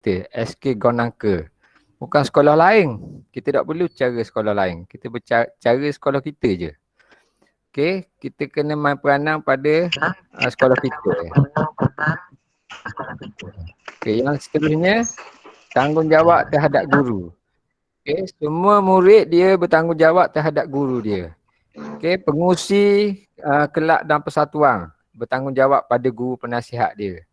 kita, SK Gonangka. Bukan sekolah lain. Kita tak perlu cara sekolah lain. Kita cara sekolah kita je. Okey, kita kena main peranan pada sekolah kita. Okey, yang seterusnya, tanggungjawab terhadap guru. Okey, semua murid dia bertanggungjawab terhadap guru dia. Okey, pengurusi kelab dan persatuan bertanggungjawab pada guru penasihat dia.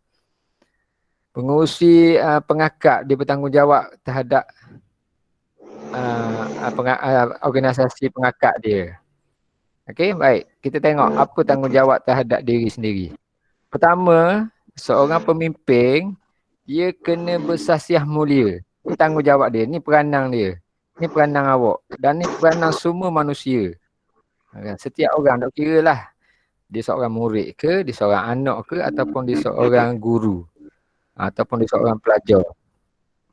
Pengurusi pengakap dia bertanggungjawab terhadap organisasi pengakap dia. Okey, baik. Kita tengok apa tanggungjawab terhadap diri sendiri. Pertama, seorang pemimpin dia kena bersasiah mulia. Ini tanggungjawab dia, ni peranan dia. Ni peranan awak dan ni peranan semua manusia. Setiap orang, tak kira lah dia seorang murid ke, dia seorang anak ke, ataupun dia seorang guru, ataupun dia seorang pelajar.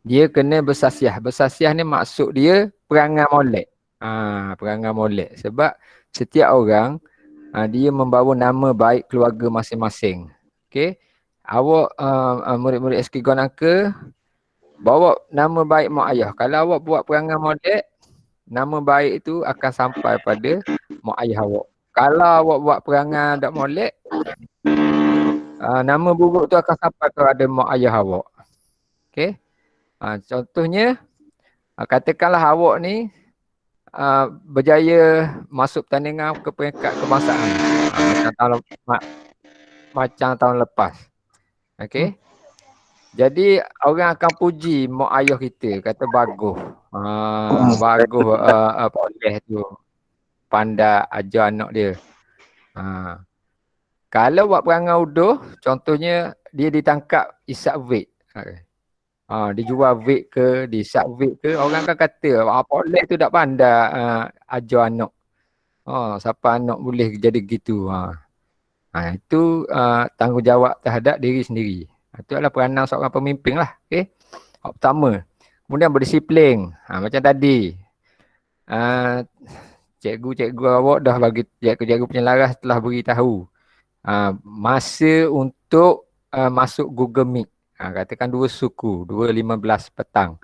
Dia kena bersasiah. Bersasiah ni maksud dia perangai molek. Perangai molek. Sebab setiap orang dia membawa nama baik keluarga masing-masing. Okey. Awak murid-murid SK Gonangka bawa nama baik mak ayah. Kalau awak buat perangai molek, nama baik itu akan sampai pada mak ayah awak. Kalau awak buat perangai tak molek, nama buruk tu akan sampai kepada mak ayah awak. Okey. Contohnya, katakanlah awak ni berjaya masuk pertandingan ke peringkat kebangsaan. Macam tahun lepas. Okey. Jadi orang akan puji mak ayah kita, kata bagus. Bagus boleh tu. Pandai ajar anak dia. Kalau buat perangai uduh, contohnya dia ditangkap isap vape. Dia jual vape ke, disap vape ke, orang akan kata boleh tu tak pandai ajar anak. Siapa anak boleh jadi gitu. Itu tanggungjawab terhadap diri sendiri. Itu adalah peranan seorang pemimpin lah. Okay? Pertama. Kemudian berdisiplin. Macam tadi. Cikgu-cikgu awak dah bagi, cikgu-cikgu penyelaras telah beritahu. Masa untuk masuk Google Meet. Katakan 2 suku, 2.15 petang.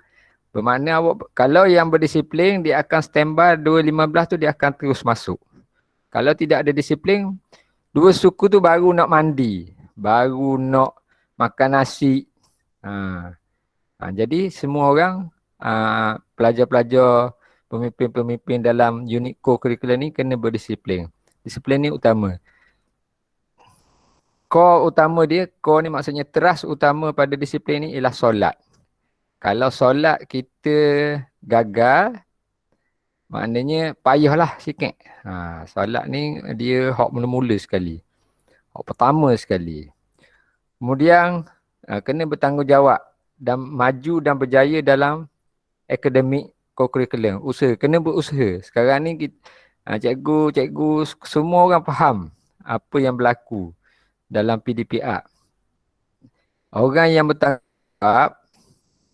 Bermakna awak, kalau yang berdisiplin, dia akan standby 2.15 tu dia akan terus masuk. Kalau tidak ada disiplin, 2 suku tu baru nak mandi, baru nak makan nasi. Jadi semua orang, pelajar-pelajar, pemimpin-pemimpin dalam unit core curriculum ni kena berdisiplin. Disiplin ni utama. Core utama dia, core ni maksudnya teras utama pada disiplin ni ialah solat. Kalau solat kita gagal, maknanya payahlah sikit. Solat ni dia hak mula-mula sekali. Hak pertama sekali. Kemudian kena bertanggungjawab dan maju dan berjaya dalam akademik co-curriculum. Usaha, kena berusaha. Sekarang ni cikgu-cikgu semua orang faham apa yang berlaku dalam PDPR. Orang yang bertanggungjawab,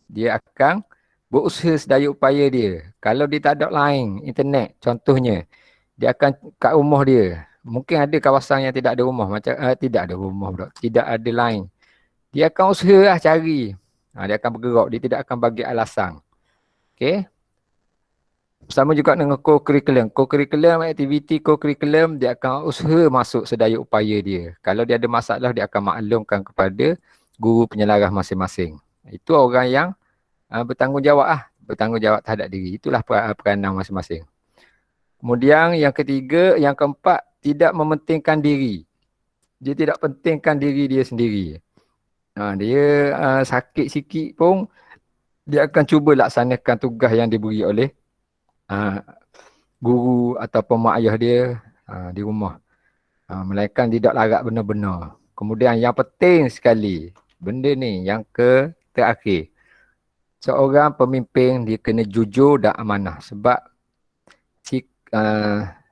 dia akan berusaha sedaya upaya dia. Kalau dia tak ada line, internet contohnya, dia akan kat rumah dia. Mungkin ada kawasan yang tidak ada rumah, macam tidak ada rumah pula, tidak ada line. Dia akan usaha lah cari. Dia akan bergerak, dia tidak akan bagi alasan. Okey. Sama juga dengan co-curriculum. Co-curriculum, aktiviti co-curriculum, dia akan usaha masuk sedaya upaya dia. Kalau dia ada masalah, dia akan maklumkan kepada guru penyelaras masing-masing. Itu orang yang bertanggungjawab bertanggungjawab terhadap diri. Itulah peranan masing-masing. Kemudian yang ketiga, yang keempat, tidak mementingkan diri. Dia tidak pentingkan diri dia sendiri. Dia sakit sikit pun, dia akan cuba laksanakan tugas yang diberi oleh guru ataupun mak ayah dia di rumah. Melainkan tidak larat benar-benar. Kemudian yang penting sekali, benda ni yang terakhir. Seorang pemimpin dia kena jujur dan amanah. Sebab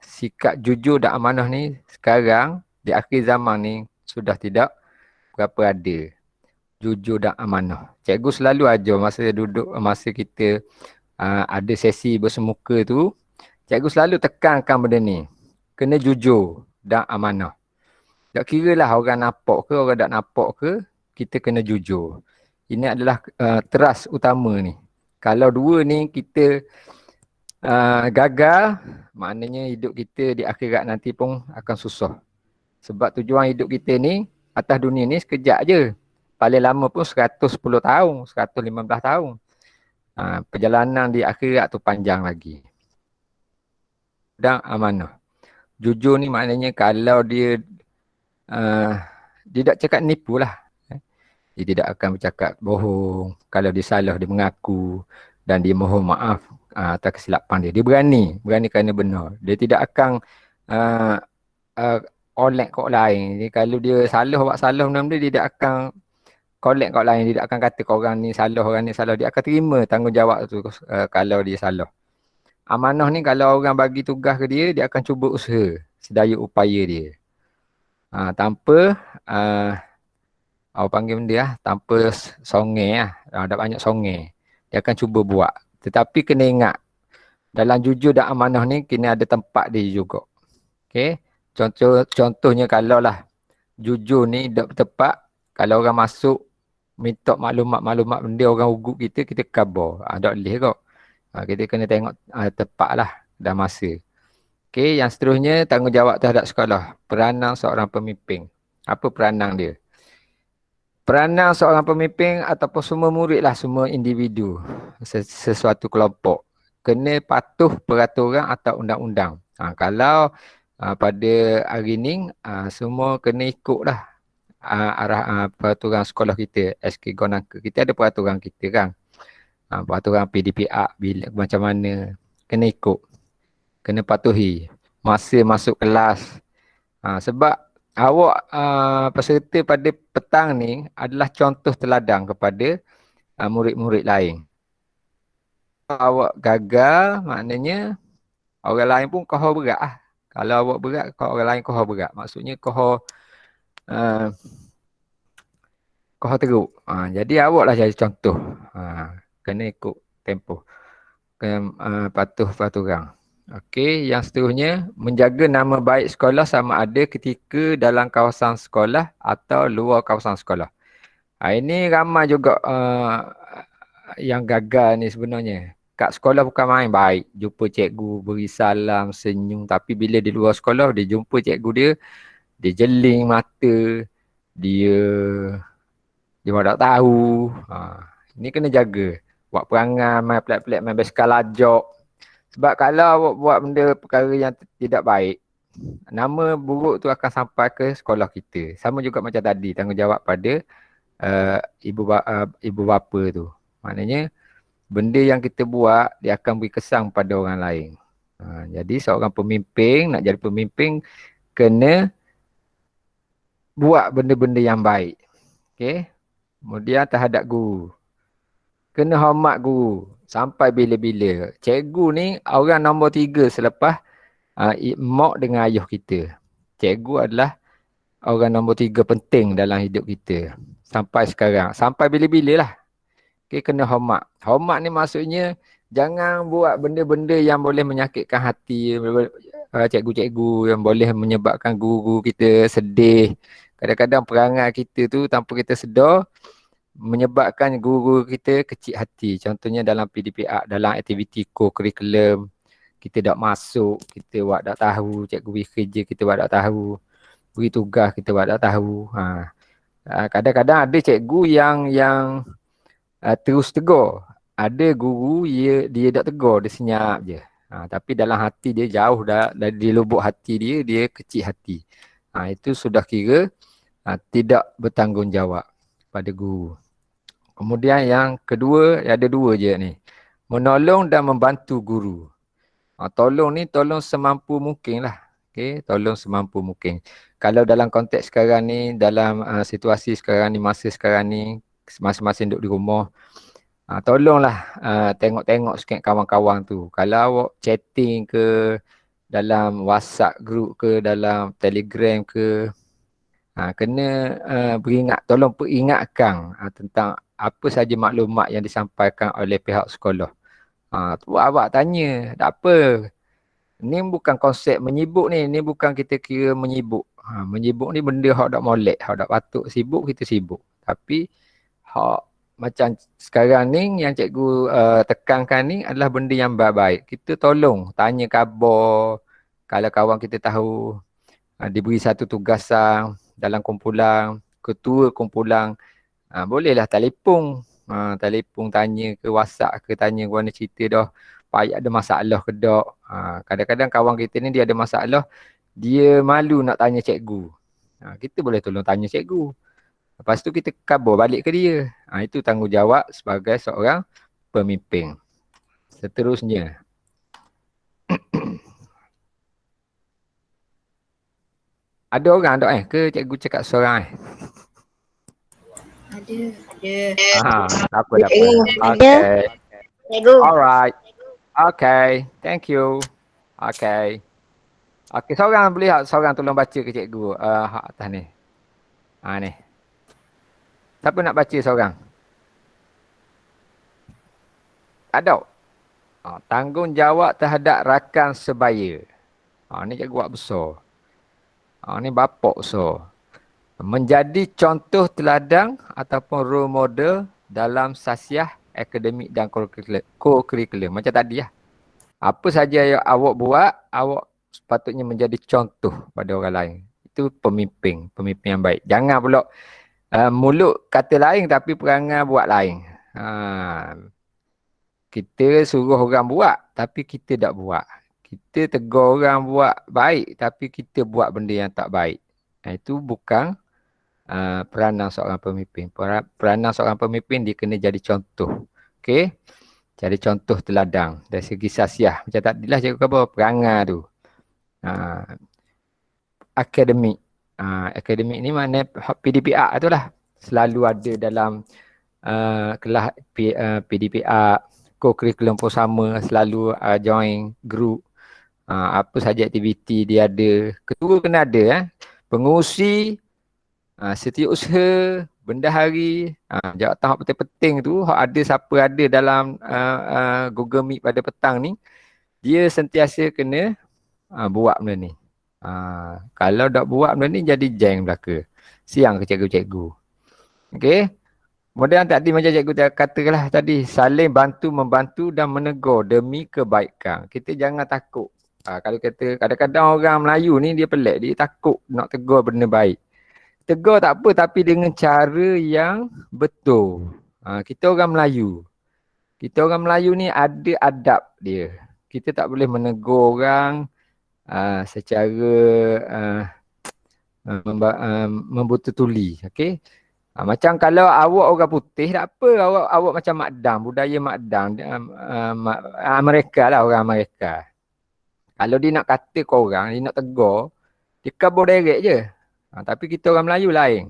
sikap jujur dan amanah ni sekarang di akhir zaman ni sudah tidak berapa ada. Jujur dan amanah. Cikgu selalu ajar masa kita ada sesi bersemuka tu, cikgu selalu tekankan benda ni. Kena jujur dan amanah. Tak kira lah orang nampak ke, orang tak nampak ke, kita kena jujur. Ini adalah teras utama ni. Kalau dua ni kita gagal, maknanya hidup kita di akhirat nanti pun akan susah. Sebab tujuan hidup kita ni atas dunia ni sekejap je. Paling lama pun 110 tahun, 115 tahun. Perjalanan di akhirat tu panjang lagi. Dan amanah. Jujur ni maknanya kalau dia tak cakap nipu lah. Dia tidak akan bercakap bohong. Kalau dia salah, dia mengaku. Dan dia mohon maaf atas kesilapan dia. Dia berani kerana benar. Dia tidak akan collect kat lain. Jadi, kalau dia salah, buat salah benda-benda, dia tidak akan collect kat lain. Dia tidak akan kata orang ni salah. Dia akan terima tanggungjawab tu kalau dia salah. Amanah ni kalau orang bagi tugas ke dia, dia akan cuba usaha sedaya upaya dia. Tanpa awak panggil benda tanpa songai ada banyak songai. Dia akan cuba buat. Tetapi kena ingat, dalam jujur dan amanah ni kena ada tempat dia juga. Okey. Contohnya kalau lah jujur ni tak tepat, kalau orang masuk minta maklumat benda orang ugut kita khabar. Tak boleh kok. Kita kena tengok tepat lah dan masa. Okey, yang seterusnya tanggungjawab terhadap sekolah. Peranan seorang pemimpin. Apa peranan dia? Peranan seorang pemimpin ataupun semua murid lah, semua individu, sesuatu kelompok, kena patuh peraturan atau undang-undang. Kalau pada hari ni, semua kena ikut lah arah peraturan sekolah kita, SK Gonangka. Kita ada peraturan kita kan. Peraturan PDPA, macam mana, kena ikut. Kena patuhi. Masa masuk kelas. Sebab awak peserta pada petang ni adalah contoh teladan kepada murid-murid lain. Kalau awak gagal, maknanya orang lain pun kohor berat lah. Kalau awak berat, kalau orang lain kohor berat. Maksudnya kohor teruk. Jadi awak lah jadi contoh. Kena ikut tempoh. Kena patuh peraturan. Okey, yang seterusnya, menjaga nama baik sekolah sama ada ketika dalam kawasan sekolah atau luar kawasan sekolah. Ini ramai juga yang gagal ni sebenarnya. Kat sekolah bukan main baik. Jumpa cikgu, beri salam, senyum. Tapi bila di luar sekolah, dia jumpa cikgu dia jeling mata, dia tak tahu. Ini kena jaga. Buat perangai, main pelik-pelik, main basikal lajak. Sebab kalau awak buat benda perkara yang tidak baik, nama buruk tu akan sampai ke sekolah kita. Sama juga macam tadi, tanggungjawab pada ibu bapa tu. Maknanya, benda yang kita buat, dia akan beri kesan pada orang lain. Jadi seorang pemimpin, nak jadi pemimpin, kena buat benda-benda yang baik. Okay? Kemudian terhadap guru. Kena hormat guru. Sampai bila-bila. Cikgu ni orang nombor 3 selepas mak dengan ayah kita. Cikgu adalah orang nombor 3 penting dalam hidup kita. Sampai sekarang. Sampai bila-bila lah. Okay, kena hormat. Hormat ni maksudnya jangan buat benda-benda yang boleh menyakitkan hati cikgu-cikgu, yang boleh menyebabkan guru kita sedih. Kadang-kadang perangai kita tu tanpa kita sedar menyebabkan guru kita kecil hati. Contohnya dalam PDPA, dalam aktiviti co-curriculum, kita tak masuk, kita buat tak tahu, cikgu beri kerja kita buat tak tahu, beri tugas kita buat tak tahu. Kadang-kadang ada cikgu yang terus tegur. Ada guru dia tak tegur, dia senyap je. Tapi dalam hati dia jauh dari lubuk hati dia kecil hati. Itu sudah kira tidak bertanggungjawab pada guru. Kemudian yang kedua, ada 2 je ni. Menolong dan membantu guru. Tolong semampu mungkin lah. Okay? Tolong semampu mungkin. Kalau dalam konteks sekarang ni, dalam situasi sekarang ni, masa sekarang ni, masing-masing duduk di rumah, tolonglah tengok-tengok sikit kawan-kawan tu. Kalau awak chatting ke, dalam WhatsApp group ke, dalam Telegram ke, kena tolong peringatkan tentang apa saja maklumat yang disampaikan oleh pihak sekolah. Awak tanya, tak apa. Ni bukan konsep menyibuk ni bukan kita kira menyibuk. Menyibuk ni benda hak tak molek, hak tak patut sibuk, kita sibuk. Tapi hak macam sekarang ni yang cikgu tekankan ni adalah benda yang baik-baik. Kita tolong tanya khabar kalau kawan kita tahu diberi satu tugasan dalam kumpulan, ketua kumpulan, bolehlah telefon. Telefon tanya ke WhatsApp ke tanya mana cerita dah. Payah ada masalah ke tak. Kadang-kadang kawan kita ni dia ada masalah, dia malu nak tanya cikgu. Kita boleh tolong tanya cikgu. Lepas tu kita khabar balik ke dia. Itu tanggungjawab sebagai seorang pemimpin. Seterusnya. Ada orang tak ke cikgu cakap seorang Ada. Tak apa. Okay. Alright. Okay. Thank you. Okay. Okay, seorang boleh tak seorang tolong baca ke cikgu atas ni. Ni. Siapa nak baca seorang? Ada. Tanggungjawab terhadap rakan sebaya. Ni cikgu buat besar. Ni bapak besar. Menjadi contoh teladan ataupun role model dalam sasiah akademik dan co-curriculum. Macam tadi lah. Apa saja yang awak buat, awak sepatutnya menjadi contoh pada orang lain. Itu pemimpin yang baik. Jangan pula mulut kata lain tapi perangai buat lain. Kita suruh orang buat tapi kita tak buat. Kita tegur orang buat baik tapi kita buat benda yang tak baik. Itu bukan peranan seorang pemimpin. Peranan seorang pemimpin dia kena jadi contoh. Okey? Jadi contoh teladan dari segi sasiah. Macam tadilah cikgu kata perangai tu. Akademik. Akademik ni mana PDPR tu lah. Selalu ada dalam kelas PDPR, co-curriculum pun sama, selalu join group. Apa saja aktiviti dia ada. Ketua kena ada. Pengurusi, setiausaha, bendahari, jawatan hak penting-penting tu, hak ada siapa ada dalam Google Meet pada petang ni, dia sentiasa kena buat benda ni. Kalau tak buat benda ni jadi jeng belaka. Siang ke cikgu-cikgu. Okey. Kemudian tadi macam cikgu katakanlah tadi, saling bantu-membantu dan menegur demi kebaikan. Kita jangan takut. Kalau kata kadang-kadang orang Melayu ni dia pelik, dia takut nak tegur benda baik. Tegur tak apa tapi dengan cara yang betul. Kita orang Melayu. Kita orang Melayu ni ada adab dia. Kita tak boleh menegur orang secara membututuli. Okey. Macam kalau awak orang putih tak apa, awak macam Makdam, budaya Makdam, Amerika lah, orang Amerika. Kalau dia nak kata kau orang, dia nak tegur, dia kabur direct je. Tapi kita orang Melayu lain.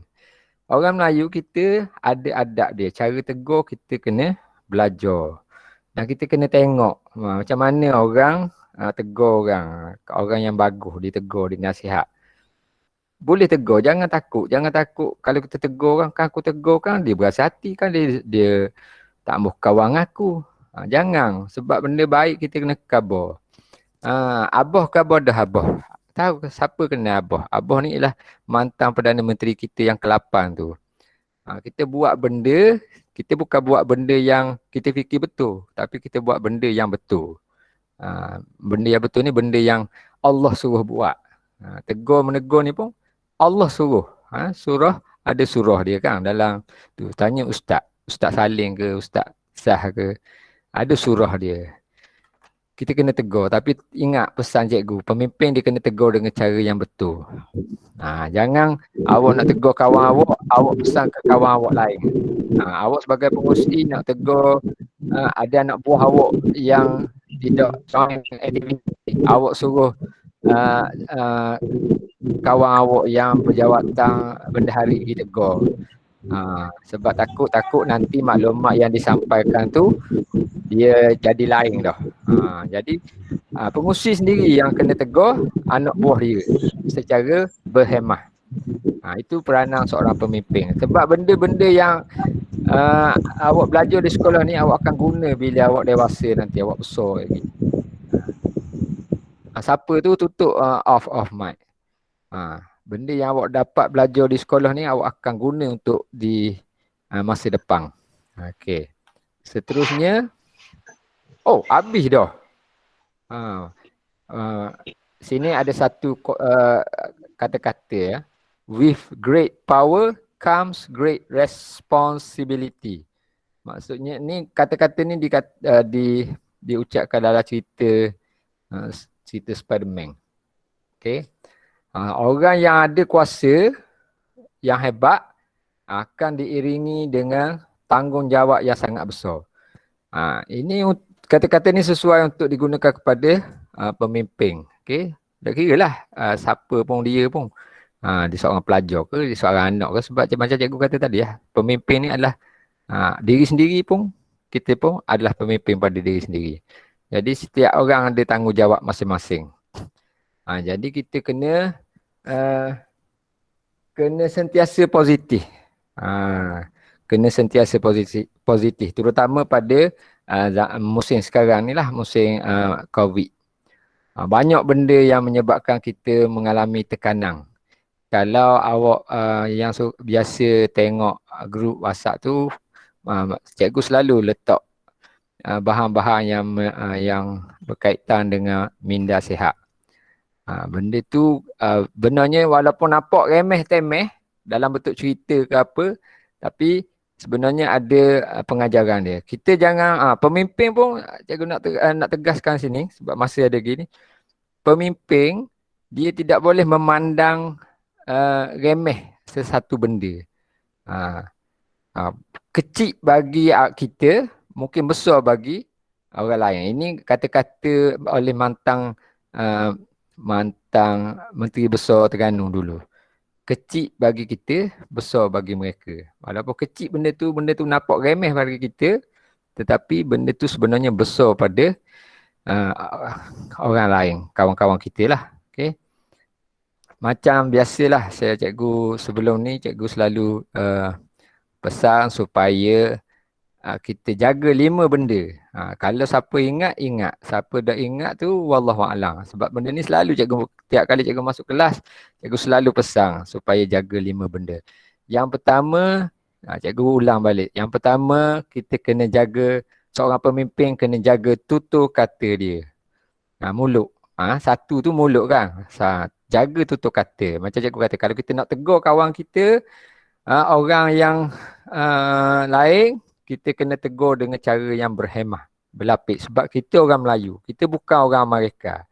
Orang Melayu kita ada adab dia. Cara tegur kita kena belajar. Dan kita kena tengok macam mana orang tegur orang. Orang yang bagus dia tegur, dia nasihat. Boleh tegur, jangan takut. Jangan takut kalau kita tegur orang, kan aku tegur kan dia berasa hati kan dia tak mahu kawan aku. Jangan. Sebab benda baik kita kena khabar. Abah khabar dah abah. Tahu siapa kena Abah? Abah ni ialah mantan Perdana Menteri kita yang ke-8 tu. Kita buat benda, kita bukan buat benda yang kita fikir betul. Tapi kita buat benda yang betul. Benda yang betul ni benda yang Allah suruh buat. Tegur menegur ni pun Allah suruh. Surah, ada surah dia kan dalam tu. Tanya Ustaz. Ustaz Salim ke, Ustaz Sah ke. Ada surah dia. Kita kena tegur. Tapi ingat pesan cikgu. Pemimpin dia kena tegur dengan cara yang betul. Jangan awak nak tegur kawan awak pesan ke kawan awak lain. Awak sebagai pengurusi nak tegur ada anak buah awak yang tidak join aktiviti. Awak suruh kawan awak yang berjawatan bendahari ditegur. Sebab takut nanti maklumat yang disampaikan tu dia jadi lain dah. Jadi pengurusi sendiri yang kena tegur anak buah dia secara berhemah. Itu peranan seorang pemimpin. Sebab benda-benda yang awak belajar di sekolah ni awak akan guna bila awak dewasa nanti, awak besar lagi. Siapa tu tutup off mic. Benda yang awak dapat belajar di sekolah ni awak akan guna untuk di masa depan. Okey. Seterusnya, habis dah. Ha. Sini ada satu kata-kata ya. With great power comes great responsibility. Maksudnya ni kata-kata ni diucapkan dalam cerita Spider-Man. Okey. Orang yang ada kuasa yang hebat akan diiringi dengan tanggungjawab yang sangat besar. Ini kata-kata ni sesuai untuk digunakan kepada pemimpin. Okey. Tak kira lah siapa pun dia pun. Dia seorang pelajar ke, dia seorang anak ke, sebab macam cikgu kata tadi ya, pemimpin ni adalah diri sendiri pun, kita pun adalah pemimpin pada diri sendiri. Jadi setiap orang ada tanggungjawab masing-masing. Jadi kita kena sentiasa positif. Kena sentiasa positif terutama pada musim sekarang ni lah, musim COVID. Banyak benda yang menyebabkan kita mengalami tekanan. Kalau awak yang biasa tengok grup WhatsApp tu, cikgu selalu letak bahan-bahan yang berkaitan dengan minda sihat. Benda tu benarnya walaupun nampak remeh-temeh dalam bentuk cerita ke apa, tapi sebenarnya ada pengajaran dia. Kita jangan, pemimpin pun cikgu nak tegaskan sini sebab masa ada gini. Pemimpin, dia tidak boleh memandang remeh sesuatu benda. Kecil bagi kita, mungkin besar bagi orang lain. Ini kata-kata oleh mantan Menteri Besar Terengganu dulu. Kecil bagi kita, besar bagi mereka. Walaupun kecil benda tu nampak remeh bagi kita, tetapi benda tu sebenarnya besar pada orang lain, kawan-kawan kita lah. Okay. Macam biasalah cikgu sebelum ni, cikgu selalu pesan supaya kita jaga 5 benda. Kalau siapa ingat, siapa dah ingat tu wallahualam. Sebab benda ni selalu tiap kali cikgu masuk kelas, cikgu selalu pesan supaya jaga 5 benda. Yang pertama, cikgu ulang balik. Yang pertama, kita kena jaga, seorang pemimpin kena jaga tutur kata dia. Mulut. Satu tu mulut kan. Jaga tutur kata. Macam cikgu kata, kalau kita nak tegur kawan kita, orang yang lain, kita kena tegur dengan cara yang berhemah, berlapis. Sebab kita orang Melayu, kita bukan orang Amerika.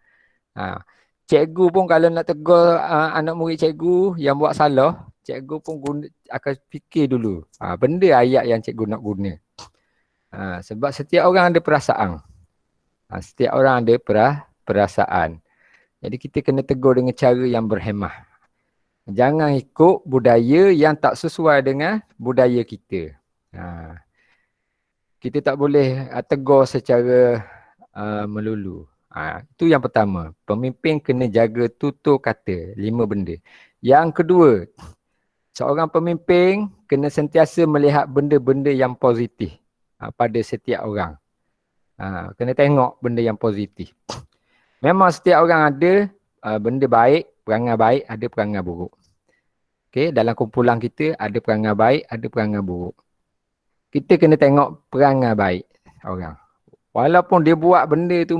Cikgu pun kalau nak tegur anak murid cikgu yang buat salah, cikgu pun akan fikir dulu benda ayat yang cikgu nak guna. Sebab setiap orang ada perasaan. Setiap orang ada perasaan. Jadi kita kena tegur dengan cara yang berhemah. Jangan ikut budaya yang tak sesuai dengan budaya kita. Kita tak boleh tegur secara melulu. Itu yang pertama. Pemimpin kena jaga tutur kata. 5 benda. Yang kedua, seorang pemimpin kena sentiasa melihat benda-benda yang positif pada setiap orang. Kena tengok benda yang positif. Memang setiap orang ada benda baik, perangai baik, ada perangai buruk. Okay, dalam kumpulan kita ada perangai baik, ada perangai buruk. Kita kena tengok perangai baik orang. Walaupun dia buat benda tu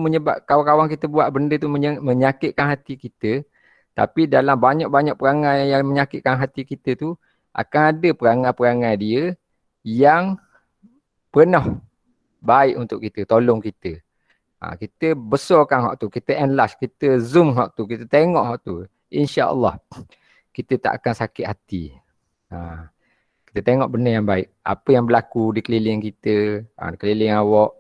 kawan-kawan kita buat benda tu menyakitkan hati kita, tapi dalam banyak-banyak perangai yang menyakitkan hati kita tu, akan ada perangai-perangai dia yang pernah baik untuk kita, tolong kita. Kita besarkan hak tu, kita enlarge, kita zoom hak tu, kita tengok hak tu. InsyaAllah kita tak akan sakit hati. Kita tengok benda yang baik. Apa yang berlaku di keliling kita, di keliling awak.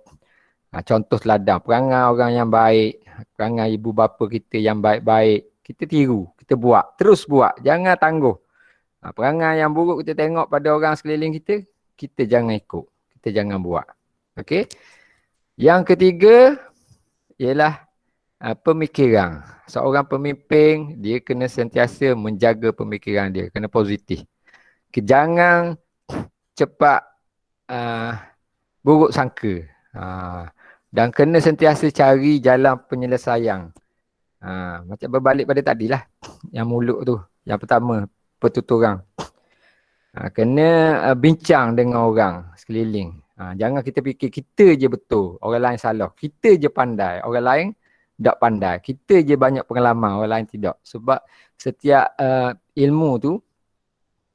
Contoh teladan, perangai orang yang baik, perangai ibu bapa kita yang baik-baik. Kita tiru, kita buat, terus buat. Jangan tangguh. Perangai yang buruk kita tengok pada orang sekeliling kita, kita jangan ikut. Kita jangan buat. Okey. Yang ketiga ialah pemikiran. Seorang pemimpin, dia kena sentiasa menjaga pemikiran dia. Kena positif. Jangan cepat buruk sangka. Dan kena sentiasa cari jalan penyelesaian. Macam berbalik pada tadilah. Yang mulut tu. Yang pertama, pertuturan. Kena bincang dengan orang sekeliling. Jangan kita fikir kita je betul, orang lain salah. Kita je pandai, orang lain tak pandai. Kita je banyak pengalaman, orang lain tidak. Sebab setiap ilmu tu,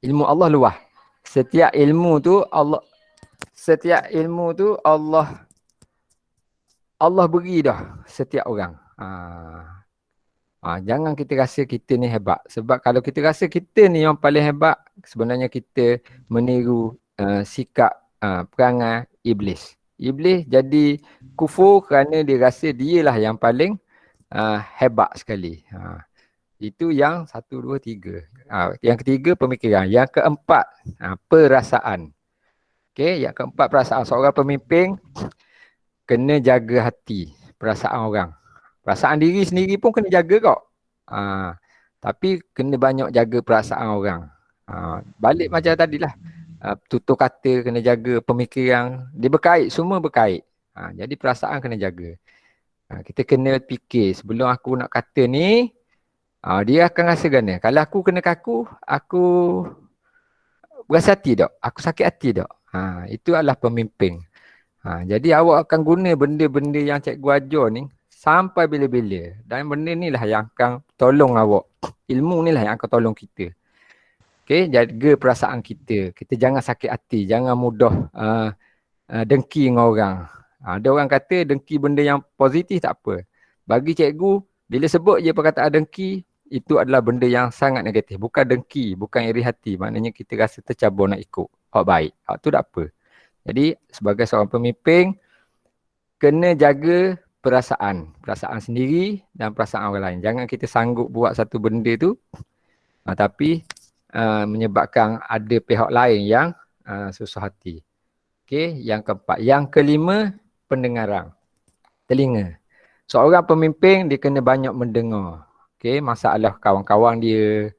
ilmu Allah luas. Setiap ilmu tu Allah beri dah setiap orang. Jangan kita rasa kita ni hebat. Sebab kalau kita rasa kita ni yang paling hebat, sebenarnya kita meniru sikap perangai iblis. Iblis jadi kufur kerana dia rasa dialah yang paling hebat sekali. Itu yang 1, 2, 3. Yang ketiga pemikiran. Yang keempat perasaan. Okey, yang keempat perasaan. Seorang pemimpin kena jaga hati, perasaan orang. Perasaan diri sendiri pun kena jaga kau. Tapi kena banyak jaga perasaan orang. Balik macam tadilah. Tutur kata kena jaga, pemikiran. Dia berkait, semua berkait. Jadi perasaan kena jaga. Kita kena fikir sebelum aku nak kata ni, dia akan rasa gana. Kalau aku kena kaku, aku berasa hati tak? Aku sakit hati tak? Itu adalah pemimpin. Jadi awak akan guna benda-benda yang cikgu ajar ni sampai bila-bila. Dan benda ni lah yang akan tolong awak. Ilmu ni lah yang akan tolong kita. Okay, jaga perasaan kita. Kita jangan sakit hati. Jangan mudah dengki dengan orang. Ada orang kata dengki benda yang positif tak apa. Bagi cikgu, bila sebut je perkataan dengki, itu adalah benda yang sangat negatif. Bukan dengki, bukan iri hati. Maknanya kita rasa tercabur nak ikut. Baik. Itu tak apa. Jadi sebagai seorang pemimpin, kena jaga perasaan sendiri dan perasaan orang lain. Jangan kita sanggup buat satu benda tu tapi menyebabkan ada pihak lain yang susah hati. Okey, yang keempat. Yang kelima, pendengaran. Telinga. Seorang pemimpin dia kena banyak mendengar. Okey, masalah kawan-kawan dia.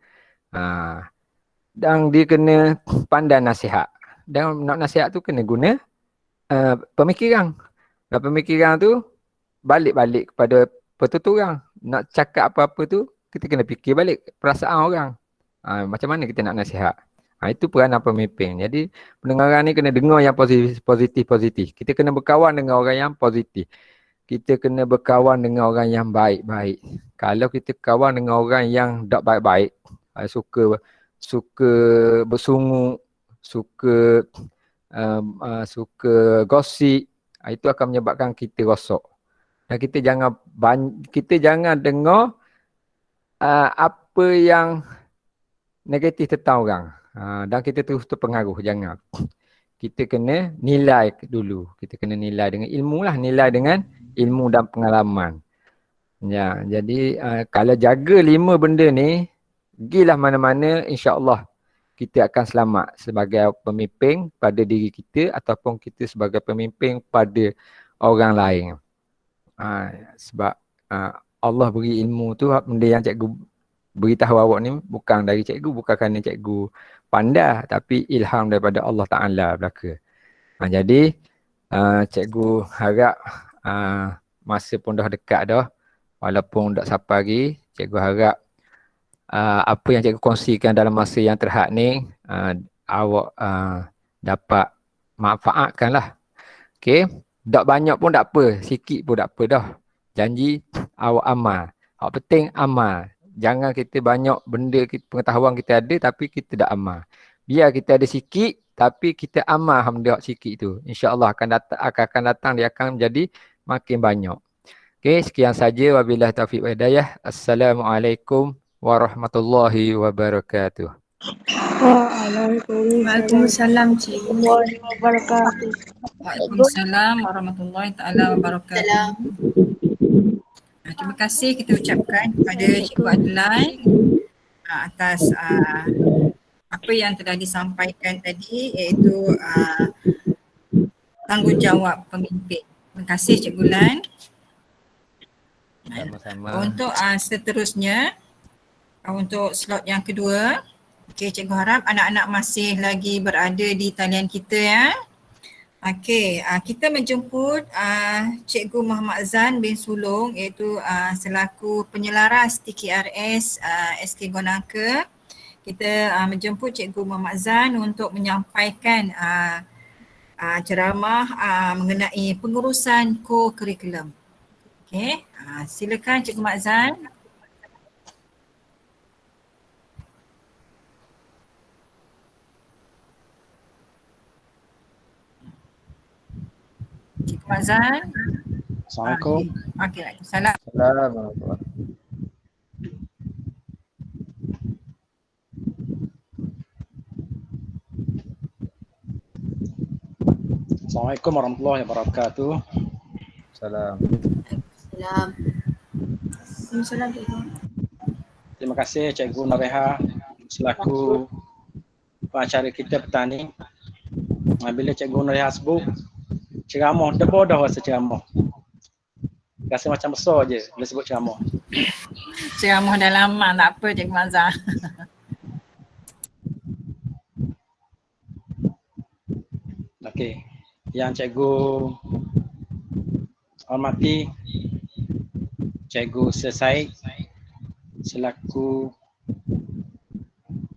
Dan dia kena pandai nasihat. Dan nak nasihat tu kena guna pemikiran. Dan pemikiran tu balik-balik kepada pertuturan. Nak cakap apa-apa tu, kita kena fikir balik perasaan orang. Macam mana kita nak nasihat. Itu peranan pemimpin. Jadi pendengaran ni kena dengar yang positif-positif. Kita kena berkawan dengan orang yang positif. Kita kena berkawan dengan orang yang baik-baik. Kalau kita kawan dengan orang yang tak baik-baik, suka bersungut, suka gosip, itu akan menyebabkan kita rosak. Dan kita jangan dengar apa yang negatif tentang orang. Dan kita terus terpengaruh, jangan. Kita kena nilai dulu. Kita kena nilai dengan ilmu lah, nilai dengan ilmu dan pengalaman. Ya, jadi kalau jaga 5 benda ni, pergilah mana-mana, insya-Allah kita akan selamat sebagai pemimpin pada diri kita ataupun kita sebagai pemimpin pada orang lain. Sebab Allah beri ilmu tu, benda yang cikgu beritahu awak ni bukan dari cikgu, bukan kerana cikgu pandai, tapi ilham daripada Allah Ta'ala belaka. Jadi cikgu harap masa pun dah dekat dah, walaupun tak sampai lagi, cikgu harap apa yang cikgu kongsikan dalam masa yang terhad ni awak dapat manfaatkan lah. Okay, tak banyak pun tak apa, sikit pun tak apa dah. Janji awak amal. Awak penting amal. Jangan kita banyak benda pengetahuan kita ada tapi kita tak amal. Biar kita ada sikit tapi kita amal benda sikit tu. InsyaAllah akan datang dia akan menjadi makin banyak. Okay, sekian saja. Wabillahi taufiq wa hidayah. Assalamualaikum warahmatullahi wabarakatuh. Waalaikumsalam Cik. Wabarakatuh. Waalaikumsalam warahmatullahi taala wabarakatuh. Terima kasih kita ucapkan kepada Cikgu Adlan atas apa yang telah disampaikan tadi, iaitu tanggungjawab pemimpin. Terima kasih Cikgu Lan. Sama-sama. Untuk seterusnya, untuk slot yang kedua, okey, cikgu harap anak-anak masih lagi berada di talian kita ya. Okey, kita menjemput Cikgu Muhammad Zan bin Sulong, iaitu selaku penyelaras TKRS SK Gonaka. Kita menjemput Cikgu Muhammad Zan untuk menyampaikan ceramah mengenai pengurusan co-curriculum. Okey, silakan Cikgu Mak Zan. Cikgu Mak Zan. Assalamualaikum. Okey, Waalaikumsalam. Assalamualaikum. Assalamualaikum warahmatullahi wabarakatuh. Salam. Waalaikumsalam. Terima kasih Cikgu Nareha selaku pengacara kita petang ni. Bila Cikgu Nareha sebut ceramah, dah bodoh rasa ceramah. Rasa macam besar je bila sebut ceramah. Ceramah dah lama, tak apa Cikgu Mak Zan. Okey. Yang Cikgu hormati Cikgu Sir Said selaku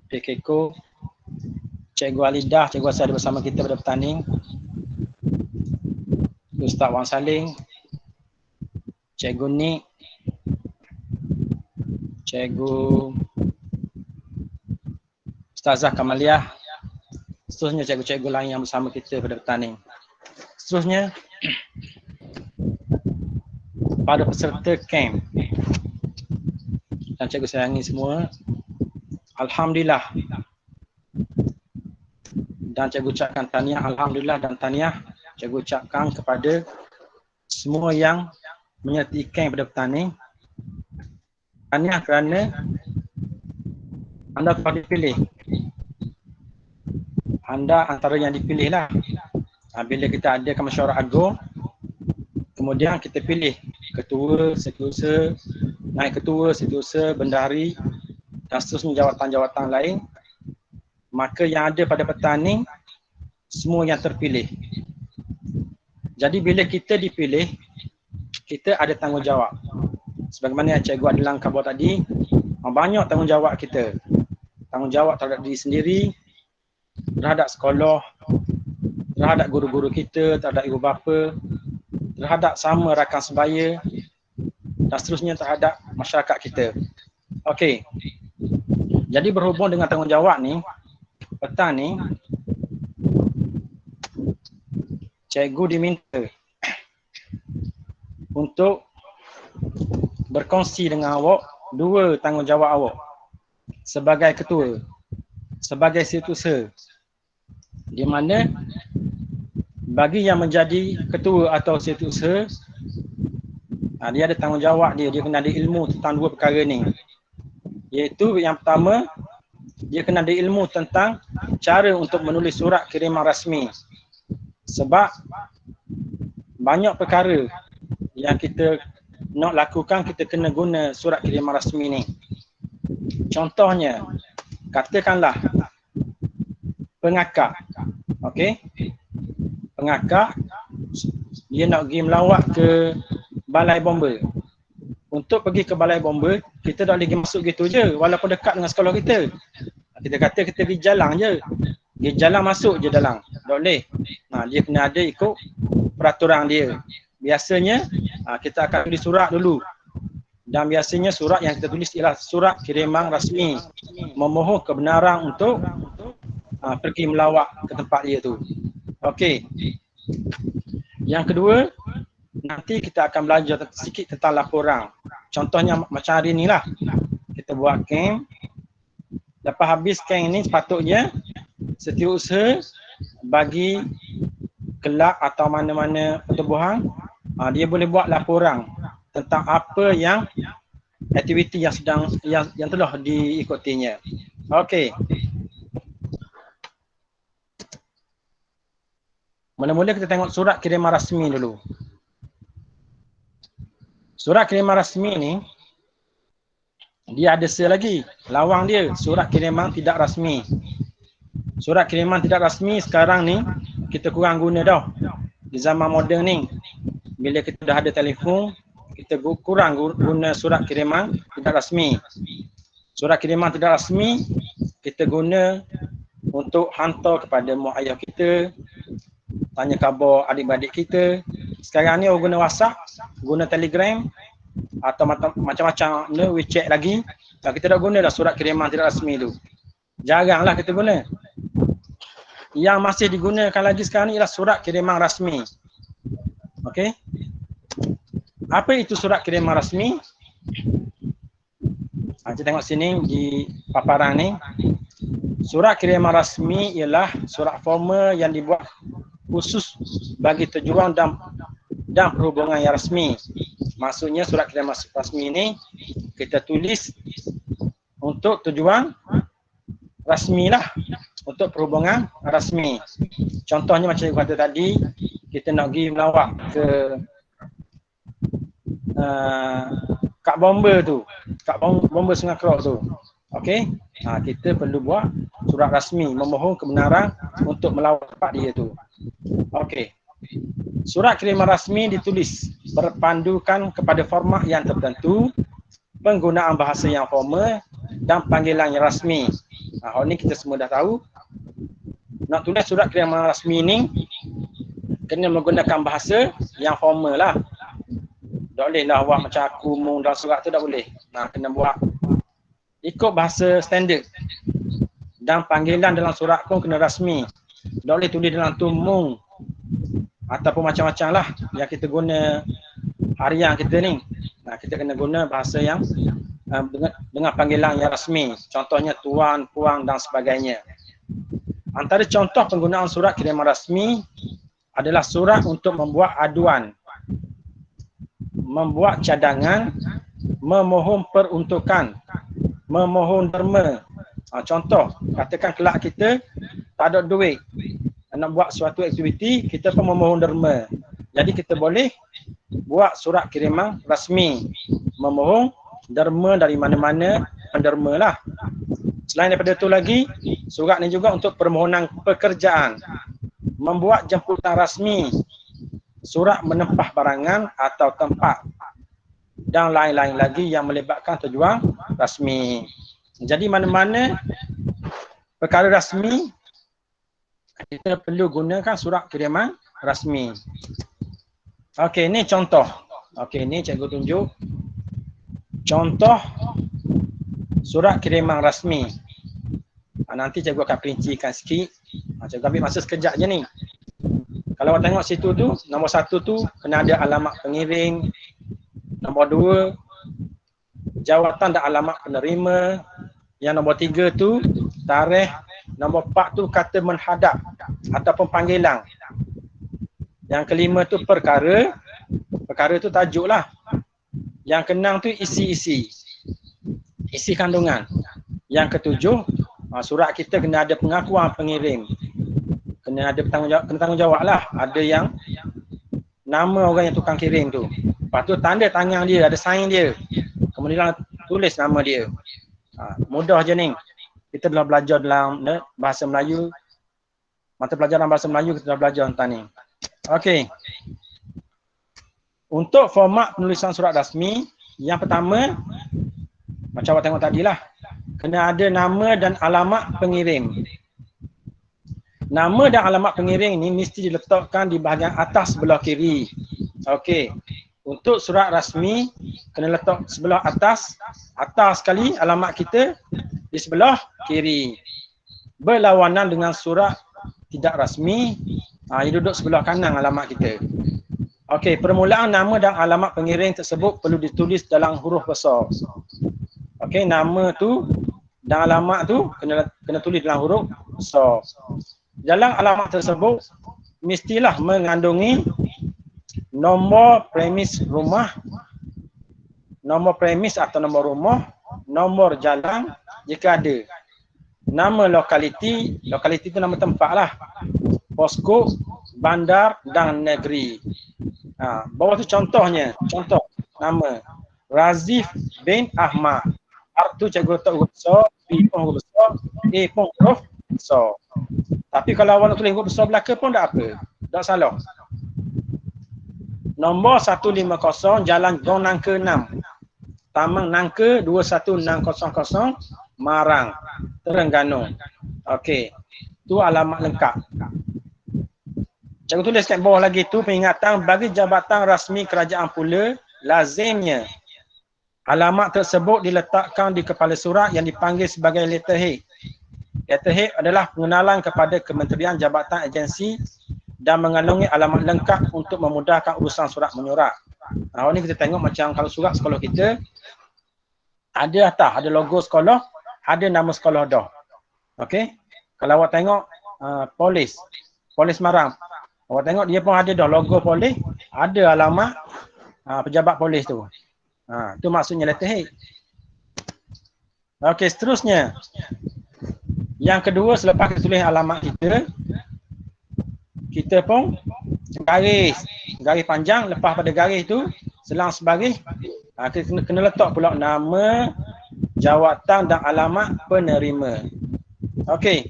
PKKO, Cikgu Alidah, Cikgu Asal ada bersama kita pada petang ni. Ustaz Wan Saling, Cikgu Nik, Cikgu Ustazah Kamaliah, seterusnya cikgu-cikgu lain yang bersama kita pada petang ni. Seterusnya, pada peserta camp dan cikgu sayangi semua, alhamdulillah. Dan cikgu ucapkan tahniah, alhamdulillah, dan tahniah cikgu ucapkan kepada semua yang menyertai camp pada petang ni. Tahniah kerana anda telah dipilih. Anda antara yang dipilih lah. Bila kita adakan mesyuarat agung, kemudian kita pilih ketua, setiausaha, naik ketua, setiausaha, bendahari dan seterusnya jawatan-jawatan lain. Maka yang ada pada petang ni, semua yang terpilih. Jadi bila kita dipilih, kita ada tanggungjawab. Sebagaimana yang Cikgu Adilan khabar tadi, banyak tanggungjawab kita. Tanggungjawab terhadap diri sendiri, terhadap sekolah, terhadap guru-guru kita, terhadap ibu bapa, terhadap sama rakan sebaya dan seterusnya terhadap masyarakat kita. Okey. Jadi berhubung dengan tanggungjawab ni, petang ni cikgu diminta untuk berkongsi dengan awak dua tanggungjawab awak sebagai ketua, sebagai setiausaha, di mana bagi yang menjadi ketua atau setiausaha, dia ada tanggungjawab dia kena ada ilmu tentang dua perkara ni. Iaitu yang pertama, dia kena ada ilmu tentang cara untuk menulis surat kiriman rasmi. Sebab banyak perkara yang kita nak lakukan, kita kena guna surat kiriman rasmi ni. Contohnya, katakanlah pengakak. Okey? Pengakak, dia nak pergi melawat ke balai bomba. Untuk pergi ke balai bomba, kita tak boleh pergi masuk gitu je walaupun dekat dengan sekolah kita. Kita kata kita pergi jalan je. Dia jalan masuk je dalam. Tak boleh. Dia kena ada ikut peraturan dia. Biasanya kita akan tulis surat dulu. Dan biasanya surat yang kita tulis ialah surat kiriman rasmi. Memohon kebenaran untuk pergi melawat ke tempat dia tu. Okey. Yang kedua, nanti kita akan belajar sikit tentang laporan. Contohnya macam hari ni lah. Kita buat camp. Lepas habis camp ni sepatutnya setiausaha bagi kelab atau mana-mana pertubuhan, dia boleh buat laporan tentang apa yang aktiviti yang sedang yang telah diikutinya. Okey. Mula-mula kita tengok surat kiriman rasmi dulu. Surat kiriman rasmi ni dia ada lagi lawang dia, surat kiriman tidak rasmi. Surat kiriman tidak rasmi sekarang ni kita kurang guna dah. Di zaman moden ni, bila kita dah ada telefon, kita kurang guna surat kiriman tidak rasmi. Surat kiriman tidak rasmi kita guna untuk hantar kepada mak ayah kita, tanya khabar adik-adik kita. Sekarang ni orang guna WhatsApp, guna Telegram atau macam-macam WeChat lagi. Kita dah guna dah surat kiriman tidak rasmi tu. Jaranglah kita guna. Yang masih digunakan lagi sekarang ni ialah surat kiriman rasmi. Okey. Apa itu surat kiriman rasmi? Kita tengok sini di paparan ni. Surat kiriman rasmi ialah surat formal yang dibuat khusus bagi tujuan dan perhubungan yang rasmi. Maksudnya surat kiriman rasmi ini kita tulis untuk tujuan rasmi lah, untuk perhubungan rasmi. Contohnya macam yang kata tadi, kita nak pergi melawat ke Kak Bomba tu, Kak Bomba Sungai Kerok tu. Okey, kita perlu buat surat rasmi memohon kebenaran untuk melawat tempat dia tu. Okey. Surat kiriman rasmi ditulis berpandukan kepada format yang tertentu, penggunaan bahasa yang formal dan panggilan yang rasmi. Hal ni kita semua dah tahu. Nak tulis surat kiriman rasmi ni kena menggunakan bahasa yang formal lah. Tak boleh lah buat macam aku mung dalam surat tu, tak boleh. Kena buat ikut bahasa standard. Dan panggilan dalam surat pun kena rasmi. Tak boleh tulis dalam tumung ataupun macam-macam lah yang kita guna harian kita ni. Kita kena guna bahasa yang dengan panggilan yang rasmi. Contohnya tuan, puang dan sebagainya. Antara contoh penggunaan surat kiriman rasmi adalah surat untuk membuat aduan, membuat cadangan, memohon peruntukan, memohon derma. Contoh, katakan kelak kita tak ada duit nak buat suatu aktiviti, kita pun memohon derma. Jadi kita boleh buat surat kiriman rasmi, memohon derma dari mana-mana penderma lah. Selain daripada itu lagi, surat ni juga untuk permohonan pekerjaan, membuat jemputan rasmi, surat menempah barangan atau tempat dan lain-lain lagi yang melibatkan tujuan rasmi. Jadi mana-mana perkara rasmi kita perlu gunakan surat kiriman rasmi. Okey, ni contoh. Okey, ni cikgu tunjuk contoh surat kiriman rasmi. Nanti cikgu akan perincikan sikit. Cikgu ambil masa sekejap je ni. Kalau awak tengok situ tu, nombor 1 tu kena ada alamat pengirim. Nombor 2, jawatan dan alamat penerima. Yang nombor 3 tu, tarikh. Nombor 4 tu kata menghadap ataupun panggilan. Yang kelima tu perkara. Perkara tu tajuk lah. Yang keenam tu isi-isi. Isi kandungan. Yang ketujuh, surat kita kena ada pengakuan pengirim. Kena ada tanggungjawab lah. Ada yang nama orang yang tukang kirim tu. Lepas tu tanda tangan dia, ada sign dia. Kemudian tulis nama dia. Mudah je ni. Kita dah belajar dalam bahasa Melayu. Mata pelajaran bahasa Melayu kita dah belajar tentang ni. Okey. Untuk format penulisan surat rasmi, yang pertama, macam awak tengok tadi lah, kena ada nama dan alamat pengirim. Nama dan alamat pengirim ini mesti diletakkan di bahagian atas sebelah kiri. Okey. Untuk surat rasmi, kena letak sebelah atas sekali alamat kita, di sebelah kiri. Berlawanan dengan surat tidak rasmi, ia duduk sebelah kanan alamat kita. Okey, permulaan nama dan alamat pengirim tersebut perlu ditulis dalam huruf besar. Okey, nama tu dan alamat tu kena tulis dalam huruf besar. Dalam alamat tersebut mestilah mengandungi nombor premis rumah, nombor premis atau nombor rumah, nomor jalan jika ada, nama lokaliti itu nama tempat lah, posko, bandar dan negeri. Bawah tu contohnya, contoh nama Razif bin Ahmad. Tu cikgu letak huruf besar, B pun huruf besar, A pun huruf besar. Tapi kalau awak nak tulis huruf besar belakang pun tak apa, tak salah. Nombor 150 Jalan Gong Nangka 6, Taman Nangka 21600 Marang, Terengganu. Okey, tu alamat lengkap. Cikgu tulis kat bawah lagi tu, peringatan bagi jabatan rasmi kerajaan pula, lazimnya alamat tersebut diletakkan di kepala surat yang dipanggil sebagai letterhead. Letterhead adalah pengenalan kepada kementerian, jabatan, agensi dan mengandungi alamat lengkap untuk memudahkan urusan surat menyurat. Awak ni kita tengok macam kalau surat sekolah kita, ada atas, ada logo sekolah, ada nama sekolah dah. Okey. Kalau awak tengok polis Marang, awak tengok dia pun ada dah logo polis, ada alamat pejabat polis tu. Tu maksudnya letterhead. Okey, seterusnya. Yang kedua, selepas kita tulis alamat kita pun garis panjang, lepas pada garis tu selang sebaris, kita kena letak pula nama, jawatan dan alamat penerima. Okey,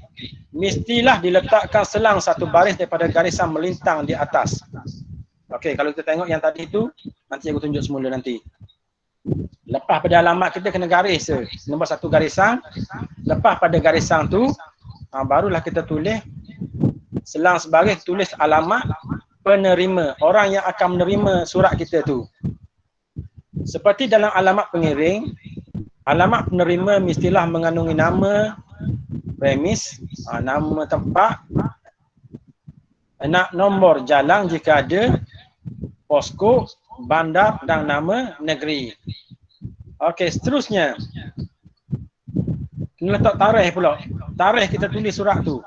mestilah diletakkan selang satu baris daripada garisan melintang di atas. Okey, kalau kita tengok yang tadi tu, nanti aku tunjuk semula nanti. Lepas pada alamat kita kena garis nombor satu garisan. Lepas pada garisan tu barulah kita tulis selang sebaris, tulis alamat penerima, orang yang akan menerima surat kita tu. Seperti dalam alamat pengiring, alamat penerima mestilah mengandungi nama, premis, nama tempat, nombor jalan jika ada, posko, bandar dan nama negeri. Okey, seterusnya kena letak tarikh pula. Tarikh kita tulis surat tu.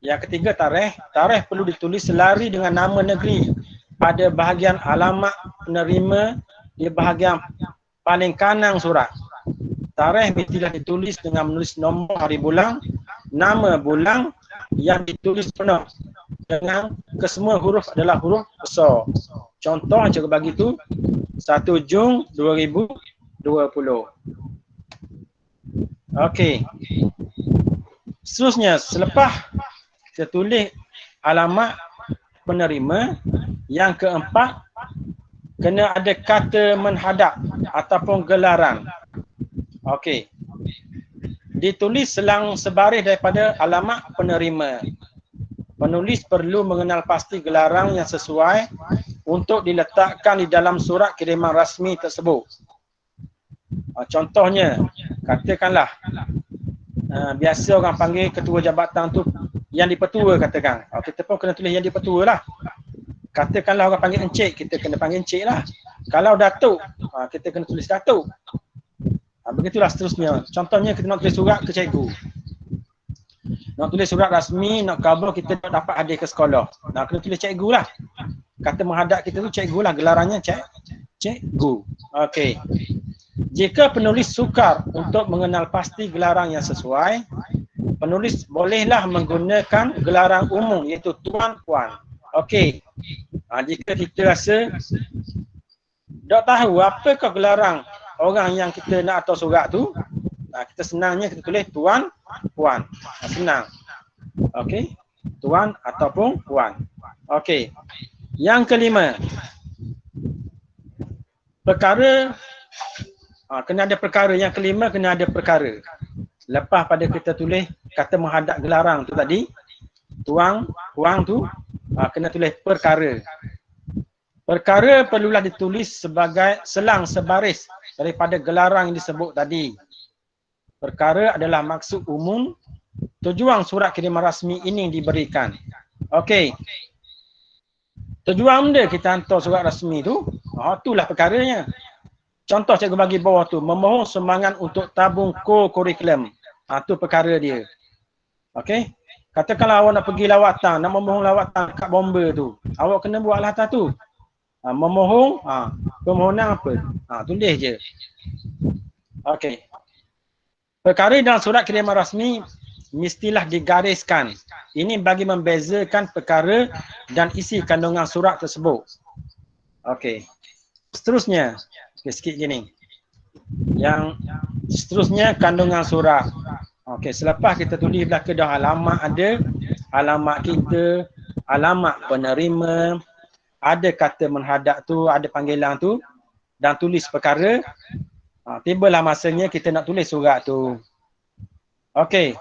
Yang ketiga, tarikh. Tarikh perlu ditulis selari dengan nama negeri pada bahagian alamat penerima di bahagian paling kanan surat. Tarikh mestilah ditulis dengan menulis nombor hari bulan, nama bulan yang ditulis penuh dengan kesemua huruf adalah huruf besar. Contoh yang cikgu bagi tu 1 Jun 2020. Okey. Seterusnya, selepas kita tulis alamat penerima, yang keempat kena ada kata menghadap ataupun gelaran. Okey. Ditulis selang sebaris daripada alamat penerima. Penulis perlu mengenal pasti gelaran yang sesuai untuk diletakkan di dalam surat kiriman rasmi tersebut. Contohnya, katakanlah biasa orang panggil ketua jabatan tu yang dipertua, katakan. Kita pun kena tulis yang dipertua lah. Katakanlah orang panggil encik, kita kena panggil encik lah. Kalau datuk, kita kena tulis datuk. Begitulah seterusnya. Contohnya kita nak tulis surat ke cikgu. Nak tulis surat rasmi, nak khabar kita dapat hadiah ke sekolah. Nak kena tulis cikgu lah. Kata menghadap kita tu cikgu lah, gelarannya cikgu. Okey. Jika penulis sukar untuk mengenal pasti gelaran yang sesuai, penulis bolehlah menggunakan gelaran umum iaitu tuan, puan. Okey. Jika kita rasa tak tahu apakah gelaran orang yang kita nak atur surat tu, kita senangnya kita tulis tuan, puan. Senang. Okey. Tuan ataupun puan. Okey. Yang kelima, perkara, kena ada perkara. Yang kelima kena ada perkara. Lepas pada kita tulis kata menghadap gelaran tu tadi, tuan, puan tu, kena tulis perkara. Perkara perlulah ditulis sebagai selang sebaris daripada gelaran yang disebut tadi. Perkara adalah maksud umum tujuan surat kiriman rasmi ini diberikan. Okey. Tujuan dia kita hantar surat rasmi tu, itulah perkaranya. Contoh cikgu bagi bawah tu, memohon sumbangan untuk tabung kurikulum. Tu perkara dia. Okey. Katakanlah awak nak pergi lawatan, nak memohon lawatan kat bomba tu. Awak kena buatlah atas tu. Memohon, permohonan apa? Tulis je. Okey. Perkara dalam surat kiriman rasmi mestilah digariskan. Ini bagi membezakan perkara dan isi kandungan surat tersebut. Okey. Seterusnya, sikit gini. Yang seterusnya kandungan surat. Okey, selepas kita tulis belakang dah alamat ada, alamat kita, alamat penerima, ada kata menghadap tu, ada panggilan tu dan tulis perkara. Tibalah masanya kita nak tulis surat tu. Okey.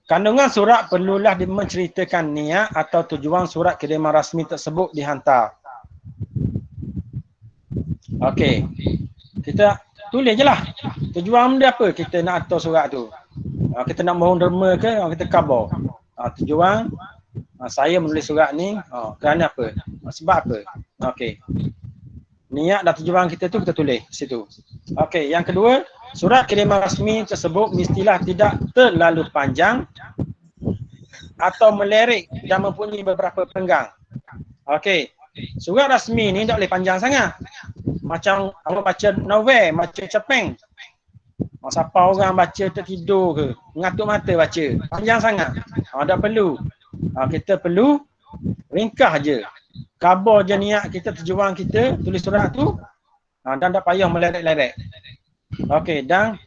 Kandungan surat perlulah menceritakan niat atau tujuan surat kiriman rasmi tersebut dihantar. Okey. Kita tulis je lah. Tujuan dia apa kita nak hantar surat tu. Kita nak mohon derma ke, kita khabar. Tujuan saya menulis surat ni kerana apa? Sebab apa? Okey. Niat dan tujuan kita tu kita tulis situ. Okey, yang kedua, surat kiriman rasmi tersebut mestilah tidak terlalu panjang atau melirik dan mempunyai beberapa perenggang. Okey, surat rasmi ni tak boleh panjang sangat. Macam awak baca novel, baca cerpen. Siapa orang baca tertidur ke, mengatuk mata baca. Panjang sangat. Tak perlu. Kita perlu ringkas je. Khabar je niat kita, tujuan kita, tulis surat tu. Dan tak payah melirik-lirik. Okey, dan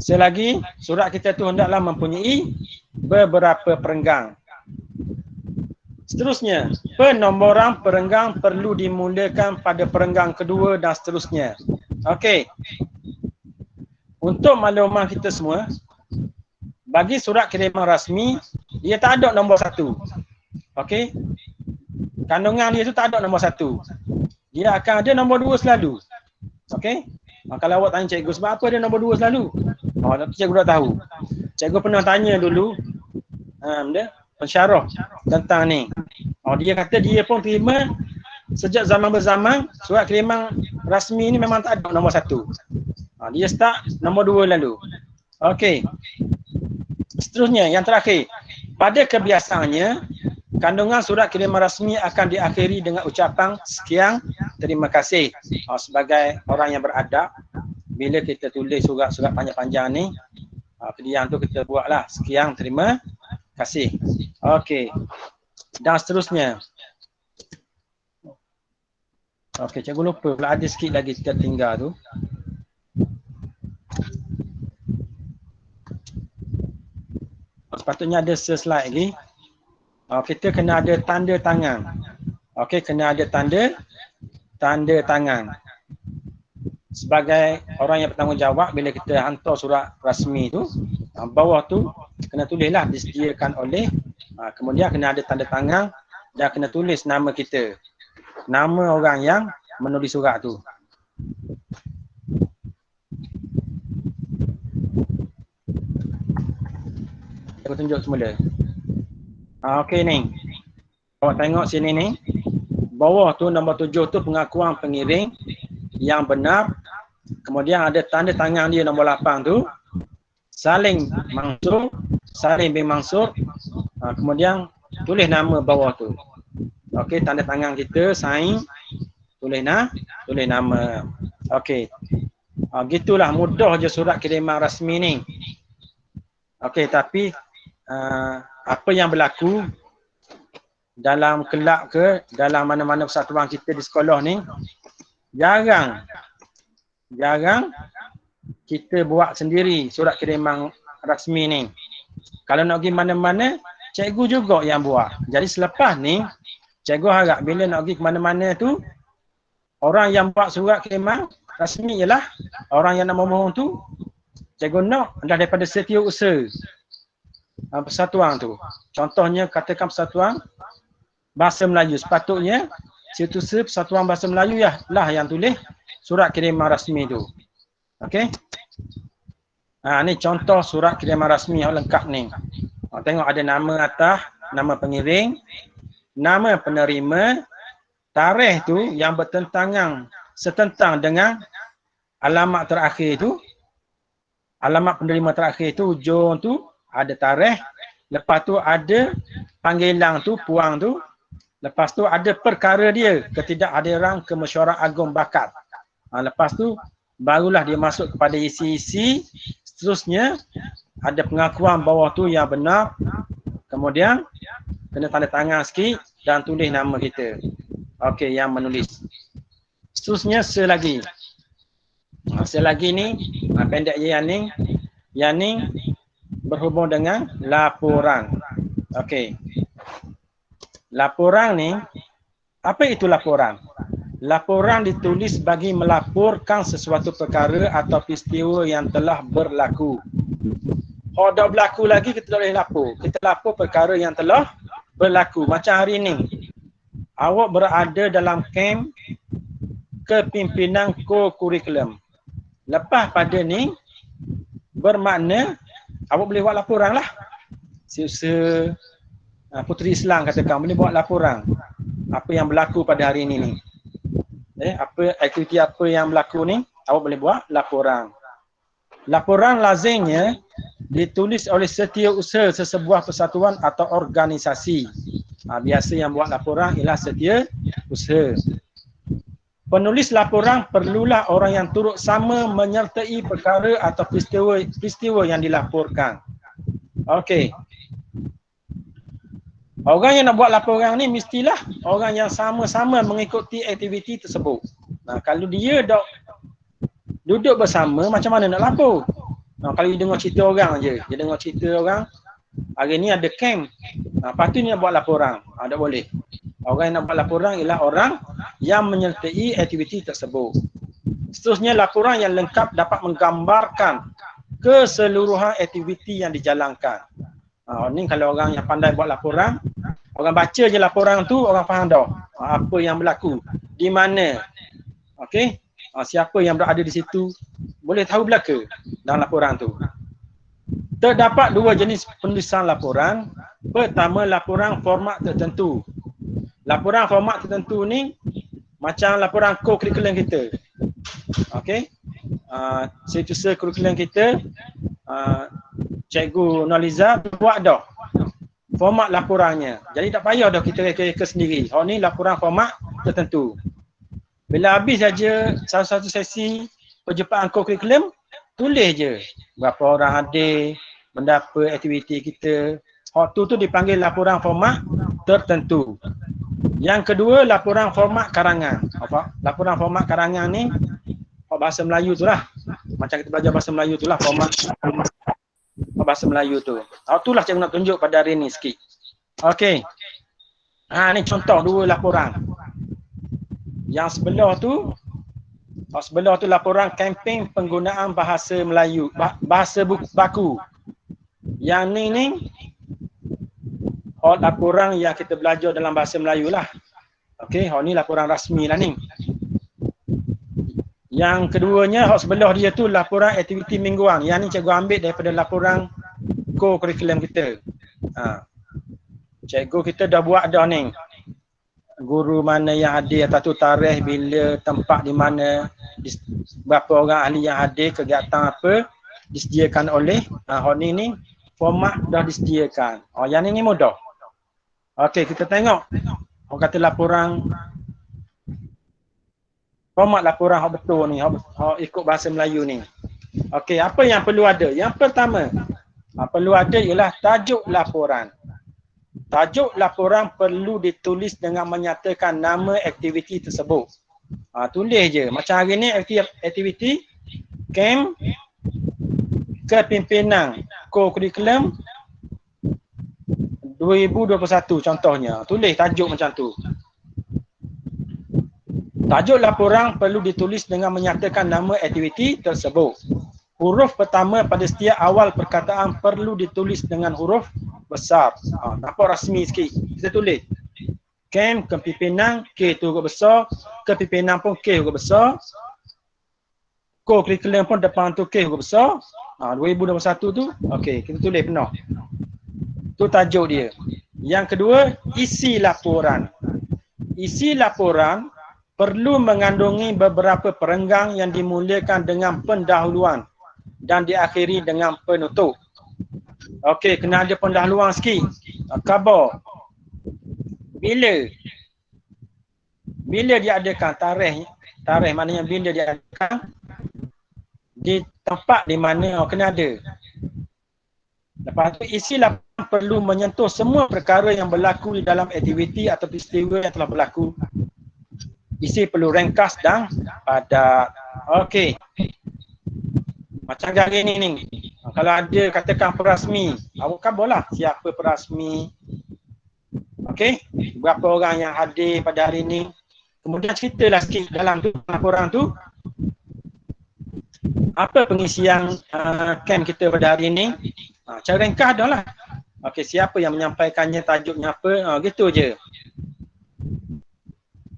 selagi surat kita tu hendaklah mempunyai beberapa perenggang. Seterusnya, penomboran perenggang perlu dimulakan pada perenggang kedua dan seterusnya. Okey. Untuk makluman kita semua, bagi surat kiriman rasmi, dia tak ada nombor 1. Okey. Kandungan dia tu tak ada nombor 1. Dia akan ada nombor 2 selalu. Okey. Kalau awak tanya cikgu sebab apa dia nombor 2 selalu? Tapi cikgu dah tahu. Cikgu pernah tanya dulu pensyarah tentang ni. Dia kata dia pun terima sejak zaman berzaman surat kiriman rasmi ni memang tak ada nombor 1. Dia start nombor 2 lalu. Okey. Seterusnya yang terakhir. Pada kebiasaannya kandungan surat kiriman rasmi akan diakhiri dengan ucapan sekian terima kasih. Sebagai orang yang beradab, bila kita tulis surat-surat panjang-panjang ni, pilihan tu kita buatlah sekian terima kasih. Okey. Dan seterusnya. Okey, cikgu lupa pula ada sikit lagi kita tinggal tu. Sepatutnya ada slide lagi. Kita kena ada tanda tangan. Okey, kena ada tanda tangan. Sebagai orang yang bertanggungjawab bila kita hantar surat rasmi tu, bawah tu kena tulislah disediakan oleh, kemudian kena ada tanda tangan dan kena tulis nama kita. Nama orang yang menulis surat tu. Aku tunjuk semula. Okey ni. Awak tengok sini ni. Bawah tu nombor 7 tu pengakuan pengiring yang benar. Kemudian ada tanda tangan dia nombor 8 tu. Saling mansur, saling bimansur. Kemudian tulis nama bawah tu. Okey, tanda tangan kita, sign, tulis nama. Okey. Gitulah mudah je surat kiriman rasmi ni. Okey, tapi apa yang berlaku dalam kelab ke, dalam mana-mana persatuan kita di sekolah ni, jarang kita buat sendiri surat kiriman rasmi ni. Kalau nak pergi mana-mana, cikgu juga yang buat. Jadi selepas ni, cikgu harap bila nak pergi ke mana-mana tu, orang yang buat surat kiriman rasmi ialah orang yang nak memohon tu, cikgu nak dah daripada setiausaha persatuan tu. Contohnya katakan persatuan Bahasa Melayu, sepatutnya setiausaha Persatuan Bahasa Melayu lah yang tulis surat kiriman rasmi tu. Okey. Ni contoh surat kiriman rasmi yang lengkap ni. Tengok ada nama atas, nama pengiring, nama penerima, tarikh tu yang setentang dengan alamat terakhir tu. Alamat penerima terakhir tu, hujung tu ada tarikh. Lepas tu ada panggilan tu, puang tu. Lepas tu ada perkara dia, ketidakhadiran Kemesyuarat Agung Bakat. Lepas tu barulah dia masuk kepada isi-isi. Seterusnya ada pengakuan bawah tu yang benar. Kemudian kena tanda tangan sikit dan tulis nama kita. Okey, yang menulis. Seterusnya selagi ni pendek je yang ni berhubung dengan laporan. Okey. Laporan ni, apa itu laporan? Laporan ditulis bagi melaporkan sesuatu perkara atau peristiwa yang telah berlaku. Kalau dah berlaku lagi kita tak boleh lapor. Kita lapor perkara yang telah berlaku. Macam hari ni, awak berada dalam kem kepimpinan co-curriculum. Lepas pada ni, bermakna awak boleh buat laporan lah. Seusaha Puteri Islam katakan boleh buat laporan apa yang berlaku pada hari ini ni. Apa aktiviti apa yang berlaku ni, awak boleh buat laporan. Laporan lazimnya ditulis oleh setiausaha sesebuah persatuan atau organisasi. Biasa yang buat laporan ialah setiausaha. Penulis laporan perlulah orang yang turut sama menyertai perkara atau peristiwa yang dilaporkan. Okey. Orang yang nak buat laporan ni mestilah orang yang sama-sama mengikuti aktiviti tersebut. Kalau dia duduk bersama, macam mana nak lapor? Kalau dia dengar cerita orang je, dia dengar cerita orang, hari ni ada camp, lepas tu dia nak buat laporan, tak boleh. Orang yang nak buat laporan ialah orang yang menyertai aktiviti tersebut. Seterusnya, laporan yang lengkap dapat menggambarkan keseluruhan aktiviti yang dijalankan. Ni kalau orang yang pandai buat laporan, orang baca je laporan tu, orang faham dah apa yang berlaku, di mana. Okey, siapa yang berada di situ, boleh tahu belaka dalam laporan tu. Terdapat dua jenis penulisan laporan. Pertama, laporan format tertentu. Laporan format tertentu ni macam laporan co-curriculum kita. Okey, setiausaha curriculum kita, Cikgu Noliza buat dah format laporannya. Jadi tak payah dah kita reka-reka sendiri. Ni laporan format tertentu. Bila habis saja satu sesi perjumpaan co-curriculum, tulis je berapa orang hadir, benda apa aktiviti kita. Tu dipanggil laporan format tertentu. Yang kedua, laporan format karangan. Laporan format karangan ni bahasa Melayu tu lah. Macam kita belajar bahasa Melayu tu lah, format bahasa Melayu tu. Itulah cikgu nak tunjuk pada hari ni sikit. Okey. Ni contoh dua laporan. Yang sebelah tu laporan kempen penggunaan bahasa Melayu, bahasa baku. Yang ni laporan yang kita belajar dalam bahasa Melayu lah. Okey, ni laporan rasmi lah ni. Yang keduanya, sebelah dia tu laporan aktiviti mingguan. Yang ni cikgu ambil daripada laporan co-curriculum kita. Cikgu kita dah buat dah ni. Guru mana yang hadir, atas tu tarikh, bila, tempat di mana, berapa orang ahli yang hadir, kegiatan apa disediakan oleh. Ni format dah disediakan. Yang ni mudah. Okey, kita tengok. Orang kata laporan, format laporan yang betul ni, ikut bahasa Melayu ni. Okey, apa yang perlu ada? Yang pertama, perlu ada ialah tajuk laporan. Tajuk laporan perlu ditulis dengan menyatakan nama aktiviti tersebut. Tulis je. Macam hari ni aktiviti camp kepimpinan co-curriculum 2021 contohnya. Tulis tajuk macam tu. Tajuk laporan perlu ditulis dengan menyatakan nama aktiviti tersebut. Huruf pertama pada setiap awal perkataan perlu ditulis dengan huruf besar. Nampak rasmi sikit. Kita tulis. Camp kepimpinan, K tu huruf besar. Kepimpinan pun K huruf besar. Co-curriculum pun depan tu K huruf besar. 2021 tu, okey, kita tulis penuh. Tu tajuk dia. Yang kedua, isi laporan. Isi laporan perlu mengandungi beberapa perenggang yang dimulakan dengan pendahuluan dan diakhiri dengan penutup. Okey, kena ada pendahuluan sikit. Khabar. Bila diadakan, tarikh maknanya bila diadakan, di tempat di mana kena ada. Lepas tu isi laporan perlu menyentuh semua perkara yang berlaku di dalam aktiviti atau peristiwa yang telah berlaku. Isi perlu ringkas dan padat. Okey. Macam hari ni. Kalau ada katakan perasmi, awak khabarlah siapa perasmi. Okey, berapa orang yang hadir pada hari ini. Kemudian ceritalah sikit dalam tu laporan tu. Apa pengisian camp kita pada hari ini? Cara ringkas adalah okey, siapa yang menyampaikannya, tajuknya apa, gitu je.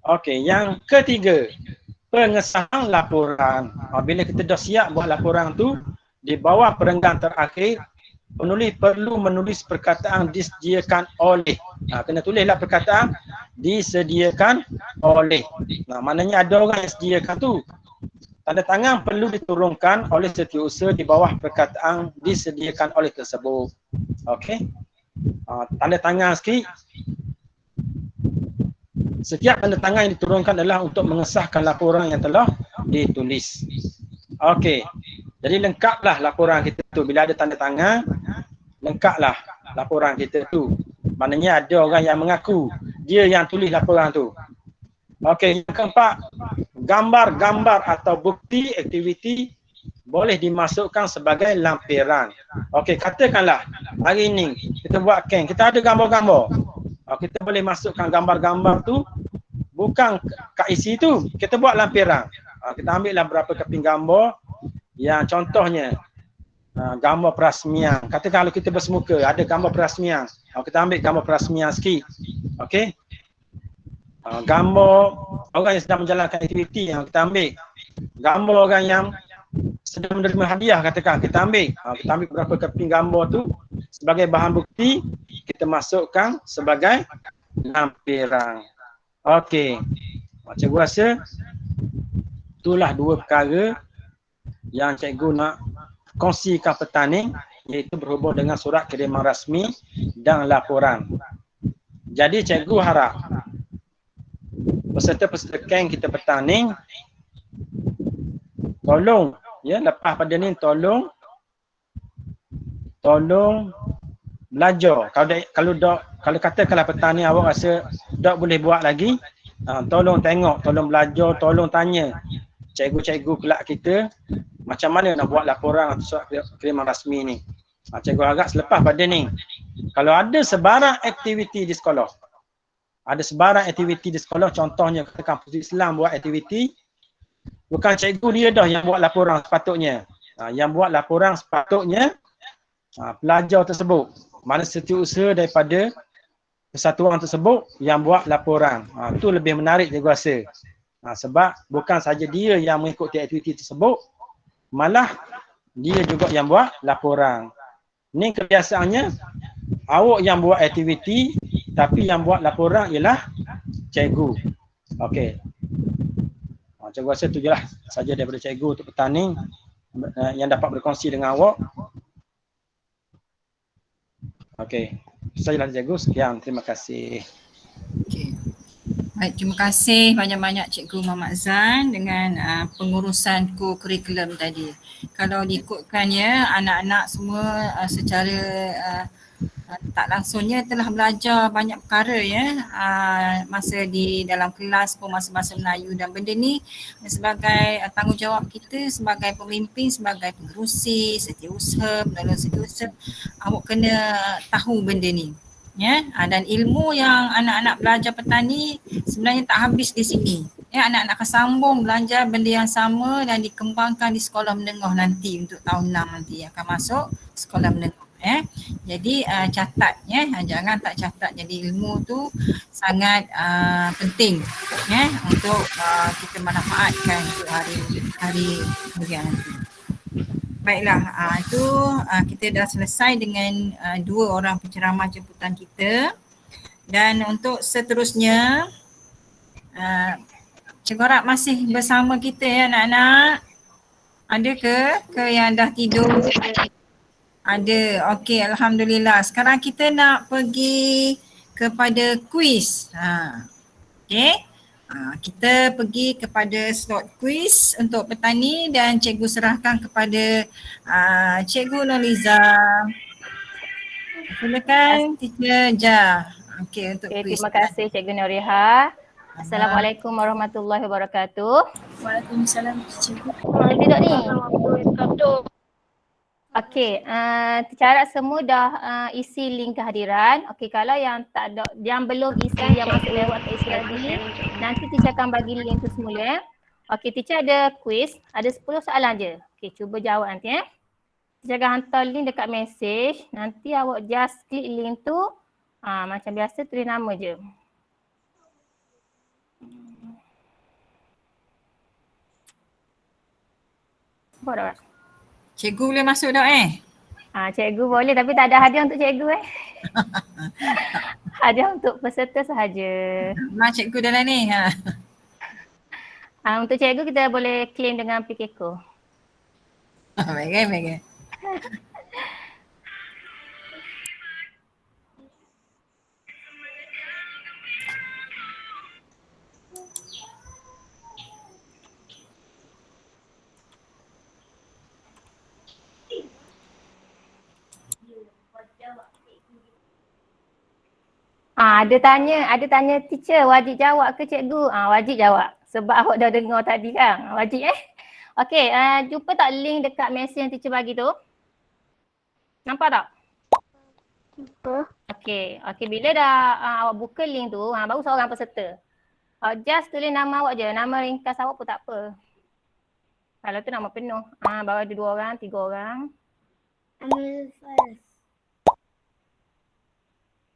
Okey, yang ketiga, pengesahan laporan. Bila kita dah siap buat laporan tu, di bawah perenggan terakhir, penulis perlu menulis perkataan disediakan oleh. Kena tulislah perkataan disediakan oleh. Maknanya ada orang yang sediakan tu. Tanda tangan perlu diturunkan oleh setiausaha di bawah perkataan disediakan oleh tersebut. Okey. Tanda tangan sikit. Setiap tanda tangan yang diturunkan adalah untuk mengesahkan laporan yang telah ditulis. Okey. Jadi lengkaplah laporan kita tu. Bila ada tanda tangan, lengkaplah laporan kita tu. Maknanya ada orang yang mengaku dia yang tulis laporan tu. Okey, yang keempat, gambar-gambar atau bukti aktiviti boleh dimasukkan sebagai lampiran. Okey, katakanlah hari ini kita buat camp, kita ada gambar-gambar. Kita boleh masukkan gambar-gambar tu bukan kat isi tu, kita buat lampiran. Kita ambillah berapa keping gambar yang contohnya gambar perasmian. Katakan kalau kita bersemuka ada gambar perasmian. Kita ambil gambar perasmian sikit. Okey. Gambar orang yang sedang menjalankan aktiviti yang kita ambil. Gambar orang yang sedang menerima hadiah katakan kita ambil. Kita ambil berapa keping gambar tu sebagai bahan bukti, kita masukkan sebagai lampiran. Okey. Cikgu rasa itulah dua perkara yang cikgu nak kongsikan petang ni, iaitu berhubung dengan surat kiriman rasmi dan laporan. Jadi cikgu harap peserta-peserta camp kita petang ni tolong ya, lepas pada ni tolong belajar. Kalau katakanlah petang ni awak rasa tak boleh buat lagi, tolong tengok, tolong belajar, tolong tanya cikgu-cikgu kelak kita macam mana nak buat laporan atau surat kiriman rasmi ni. Cikgu harap selepas pada ni kalau ada sebarang aktiviti di sekolah, contohnya katakan Pusat Islam buat aktiviti, bukan cikgu dia dah yang buat laporan sepatutnya. Yang buat laporan sepatutnya pelajar tersebut. Mana setiausaha daripada persatuan tersebut yang buat laporan. Itu lebih menarik cikgu rasa. Sebab bukan saja dia yang mengikuti aktiviti tersebut, malah dia juga yang buat laporan. Ni kebiasaannya awak yang buat aktiviti tapi yang buat laporan ialah cikgu. Okey. Cikgu rasa tu jelah saja daripada cikgu untuk petang ni yang dapat berkongsi dengan awak. Okey. Sajalah cikgu, sekian. Terima kasih. Okey. Baik, terima kasih banyak-banyak Cikgu Muhammad Zan dengan pengurusan kurikulum tadi. Kalau diikutkan ya, anak-anak semua secara tak langsungnya telah belajar banyak perkara ya, masa di dalam kelas pun masa-masa Melayu, dan benda ni sebagai tanggungjawab kita sebagai pemimpin, sebagai pengerusi, setiausaha, penolong setiausaha, awak kena tahu benda ni. Ya, dan ilmu yang anak-anak belajar petang ni sebenarnya tak habis di sini. Ya, anak-anak akan sambung belajar benda yang sama dan dikembangkan di sekolah menengah nanti untuk tahun 6 nanti akan masuk sekolah menengah. Ya. Jadi catat ya, jangan tak catat. Jadi ilmu tu sangat penting ya untuk kita manfaatkan untuk hari kemudian nanti. Baiklah, itu kita dah selesai dengan dua orang penceramah jemputan kita. Dan untuk seterusnya, Cikgu harap masih bersama kita ya anak-anak. Ada ke yang dah tidur? Ada, okey, alhamdulillah. Sekarang kita nak pergi kepada kuis. Okey. Kita pergi kepada slot kuis untuk petang ni dan cikgu serahkan kepada Cikgu Noliza. Silakan Teacher Ja. Okey, untuk kuis. Terima kasih Cikgu Nuriha. Assalamualaikum warahmatullahi wabarakatuh. Waalaikumsalam Cikgu. Duduk ni. Okey, tercarat semua dah isi link kehadiran. Okey, kalau yang tak ada, yang belum isi, yang masuk lewat tak isi lagi, nanti teacher akan bagi link tu semula. Okey, teacher ada quiz, ada 10 soalan je. Okey, cuba jawab nanti . Teacher akan hantar link dekat message. Nanti awak just klik link tu. Macam biasa tulis nama je. Boleh tak? Cikgu boleh masuk tak Cikgu boleh tapi tak ada hadiah untuk cikgu Hadiah untuk peserta sahaja. Cikgu dalam ni. Untuk cikgu kita boleh claim dengan Pikeko. Baik. Ada tanya teacher, wajib jawab ke cikgu? Wajib jawab. Sebab awak dah dengar tadi kan. Wajib Okey, jumpa tak link dekat mesej yang teacher bagi tu? Nampak tak? Jumpa. Okey, bila dah awak buka link tu, baru seorang peserta. Just tulis nama awak je, nama ringkas awak pun tak apa. Kalau tu nama penuh. Baru ada 2 orang, 3 orang. Ambil first.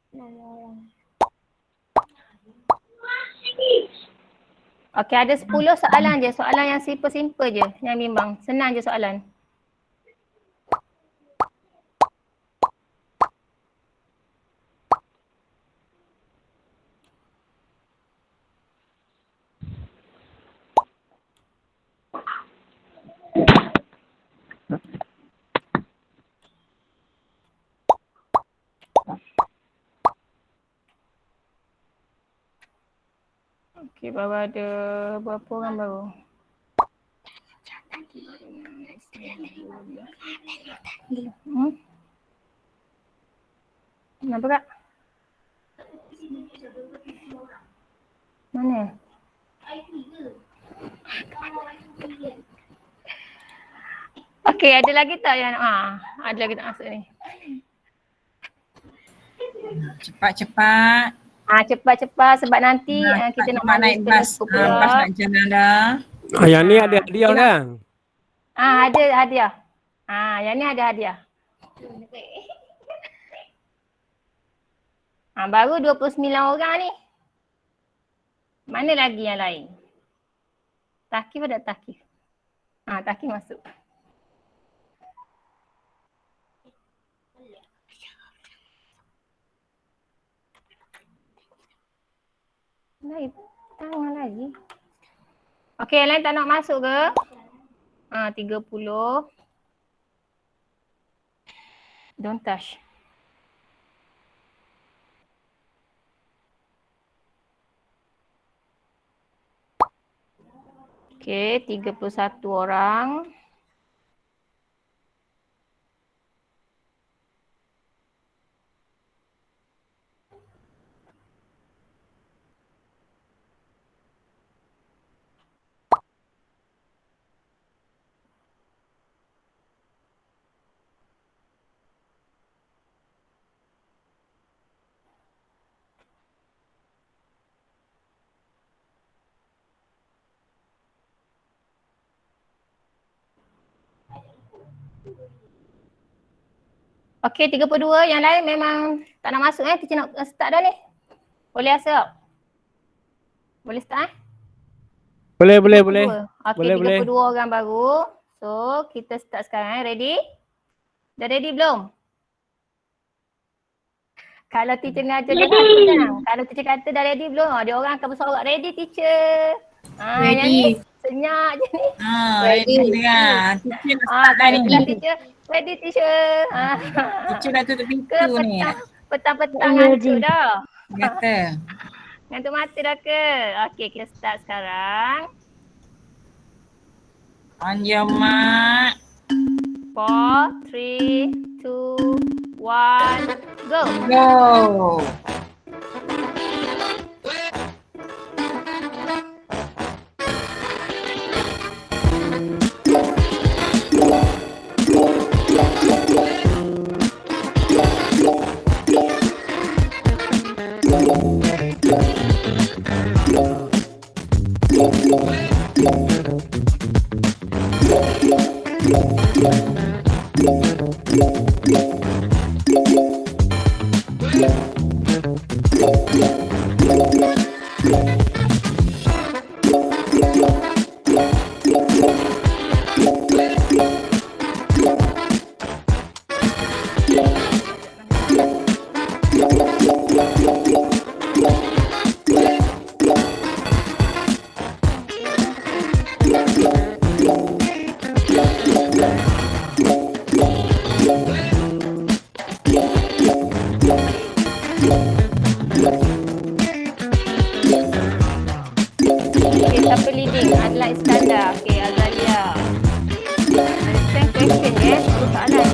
Nama orang. Okey, ada 10 soalan je. Soalan yang simple je. Yang bimbang. Senang je soalan. Okey, baru ada berapa orang baru? Kenapa Kak? Mana? Okey, ada lagi tak yang ada lagi tak masuk ni? Cepat-cepat. Cepat-cepat sebab nanti kita nak naik bas. Bas nak jalan dah. Yang ni ada hadiah kan? Ada hadiah. Yang ni ada hadiah. Baru 29 orang ni. Mana lagi yang lain? Takif ada Takif? Takif masuk. Lain tangan lagi. Okey, yang lain tak nak masuk ke? 30. Don't touch. Okey, 31 orang. Okey, 32. Yang lain memang tak nak masuk Teacher nak start dah ni. Boleh rasa tak? Boleh start Boleh. Okey, 32 orang baru. So, kita start sekarang Ready? Dah ready belum? Kalau teacher ngajar dia senang. Kalau teacher kata dah ready belum? Dia orang akan bersorak, ready teacher. Yang ni senyap je ni. Ready dah. Teacher nak start dah ni. Teacher, ready teacher. Teacher dah tutup pintu ni. Petang-petang ngantuk dah. Kata. Ngantuk mata dah ke? Okey, kita start sekarang. On your mark. 4, 3, 2, 1, go. Go. Okay, siapa leading? Adlan Iskandar. Okay, Azalia. Understand question ya, soalan je.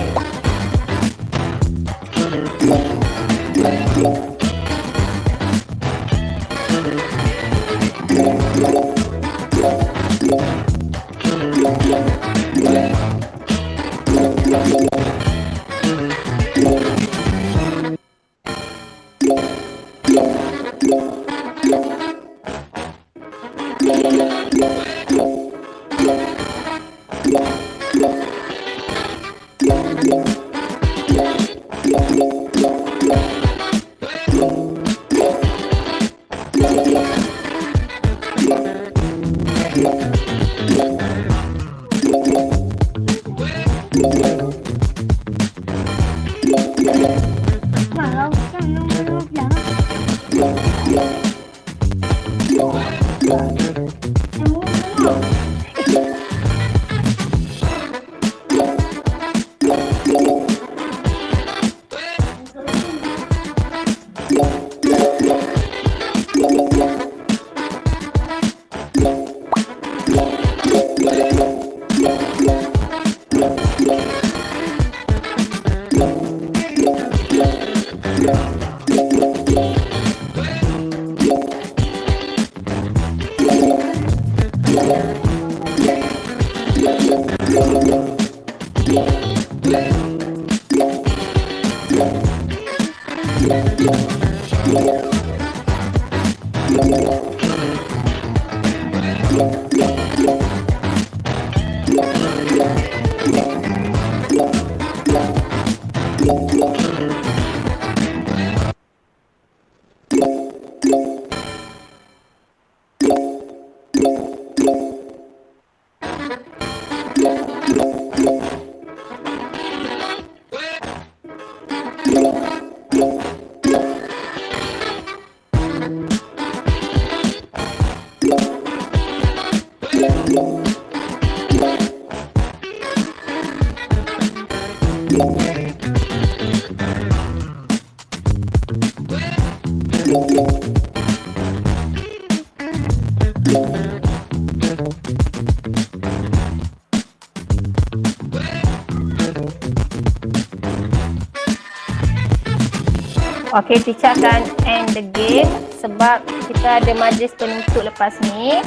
Kalau yang belum yang Okay, teacher akan end the game sebab kita ada majlis penutup lepas ni.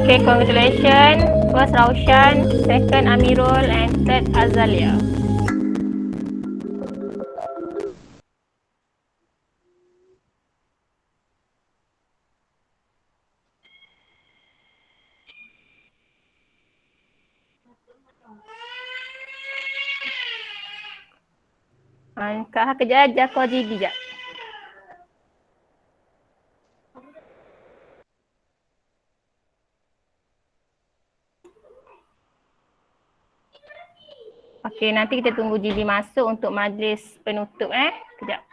Okay, congratulations. First Raushan, second Amirul and third Azalia. Kak Ha kejap aja kau GB jap. Okey, nanti kita tunggu GB masuk untuk majlis penutup Kejap.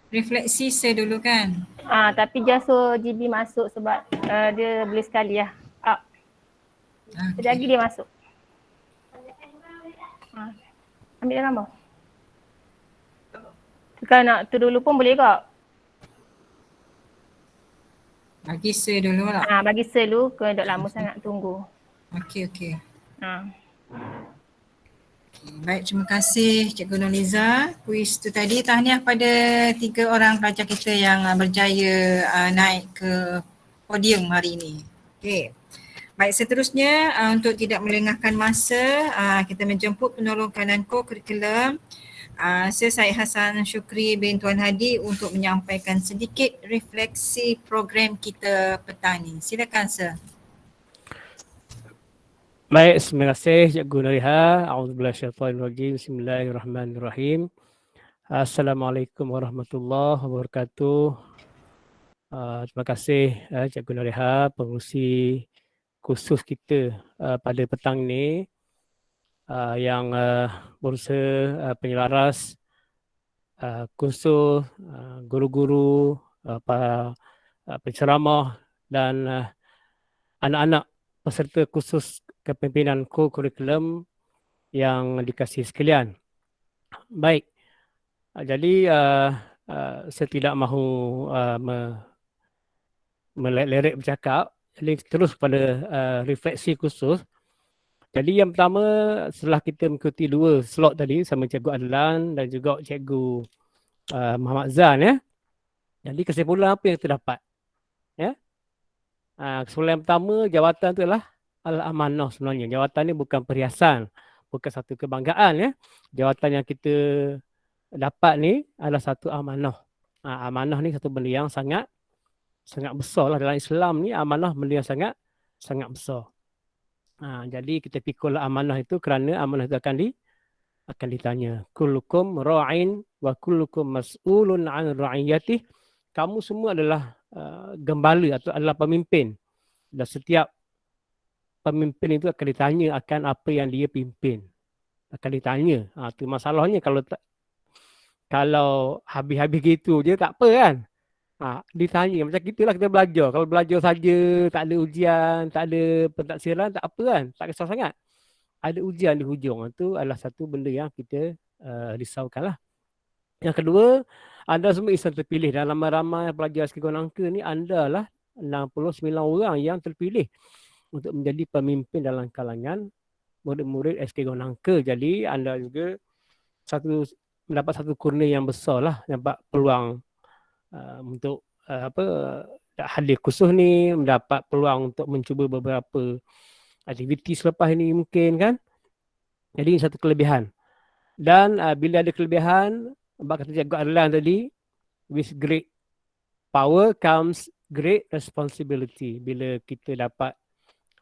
Refleksi saya dulu kan. Tapi just so GB masuk sebab dia boleh sekali lah. Sekejap lagi dia masuk. Ambil dah gambar. Kalau nak tu dulu pun boleh kak. Bagi saya dulu lah. Bagi selu, kau duduk lama sangat tunggu. Okey. Ha. Baik, terima kasih Cikgu Nurliza. Kuis tu tadi tahniah pada 3 orang pelajar kita yang berjaya naik ke podium hari ini. Okey. Baik, seterusnya untuk tidak melengahkan masa, kita menjemput penolong kanan co-curriculum Sir Syed Hassan Syukri bin Tuan Hadi untuk menyampaikan sedikit refleksi program kita petang ni. Silakan Sir. Baik, terima kasih Cikgu Nuriha. A'udzubillahi minasyaitonirrajim. Bismillahirrahmanirrahim. Assalamualaikum warahmatullahi wabarakatuh. Terima kasih Cikgu Nuriha, pengurusi khusus kita pada petang ini yang berusaha penyelaras kursus guru-guru, penceramah dan anak-anak peserta kursus kepimpinan co-curriculum yang dikasihi sekalian. Baik, jadi saya tidak mahu melirik bercakap, jadi terus pada refleksi khusus. Jadi yang pertama, setelah kita mengikuti 2 slot tadi sama Cikgu Adlan dan juga Cikgu Muhammad Zan, ya. Jadi kesimpulan apa yang terdapat? Ya. Kesimpulan yang pertama, jawatan itu adalah al-amanah sebenarnya. Jawatan ni bukan perhiasan, bukan satu kebanggaan, ya. Jawatan yang kita dapat ni adalah satu amanah. Amanah ni satu benda yang sangat besar lah dalam Islam ni. Amanah benda yang sangat besar. Jadi kita pikullah amanah itu kerana amanah itu akan ditanya. Kullukum ra'in wa kullukum mas'ulun 'an ra'iyatih. Kamu semua adalah gembala atau adalah pemimpin. Dan setiap pemimpin itu akan ditanya akan apa yang dia pimpin. Akan ditanya. Itu masalahnya kalau habis-habis gitu je tak apa kan. Ditanya macam gitulah kita belajar. Kalau belajar saja, tak ada ujian, tak ada pentaksiran, tak apa kan. Tak kisah sangat. Ada ujian di hujung. Itu adalah satu benda yang kita risaukan lah. Yang kedua, anda semua insan terpilih. Dalam ramai pelajar SK Gonangka ni, anda lah 69 orang yang terpilih untuk menjadi pemimpin dalam kalangan murid-murid SK Gonangka. Jadi anda juga mendapat satu kurnia yang besar lah. Nampak peluang untuk hadir kursus ni, mendapat peluang untuk mencuba beberapa aktiviti selepas ini mungkin kan. Jadi ini satu kelebihan. Dan bila ada kelebihan, kata Cikgu Adlan tadi, with great power comes great responsibility. Bila kita dapat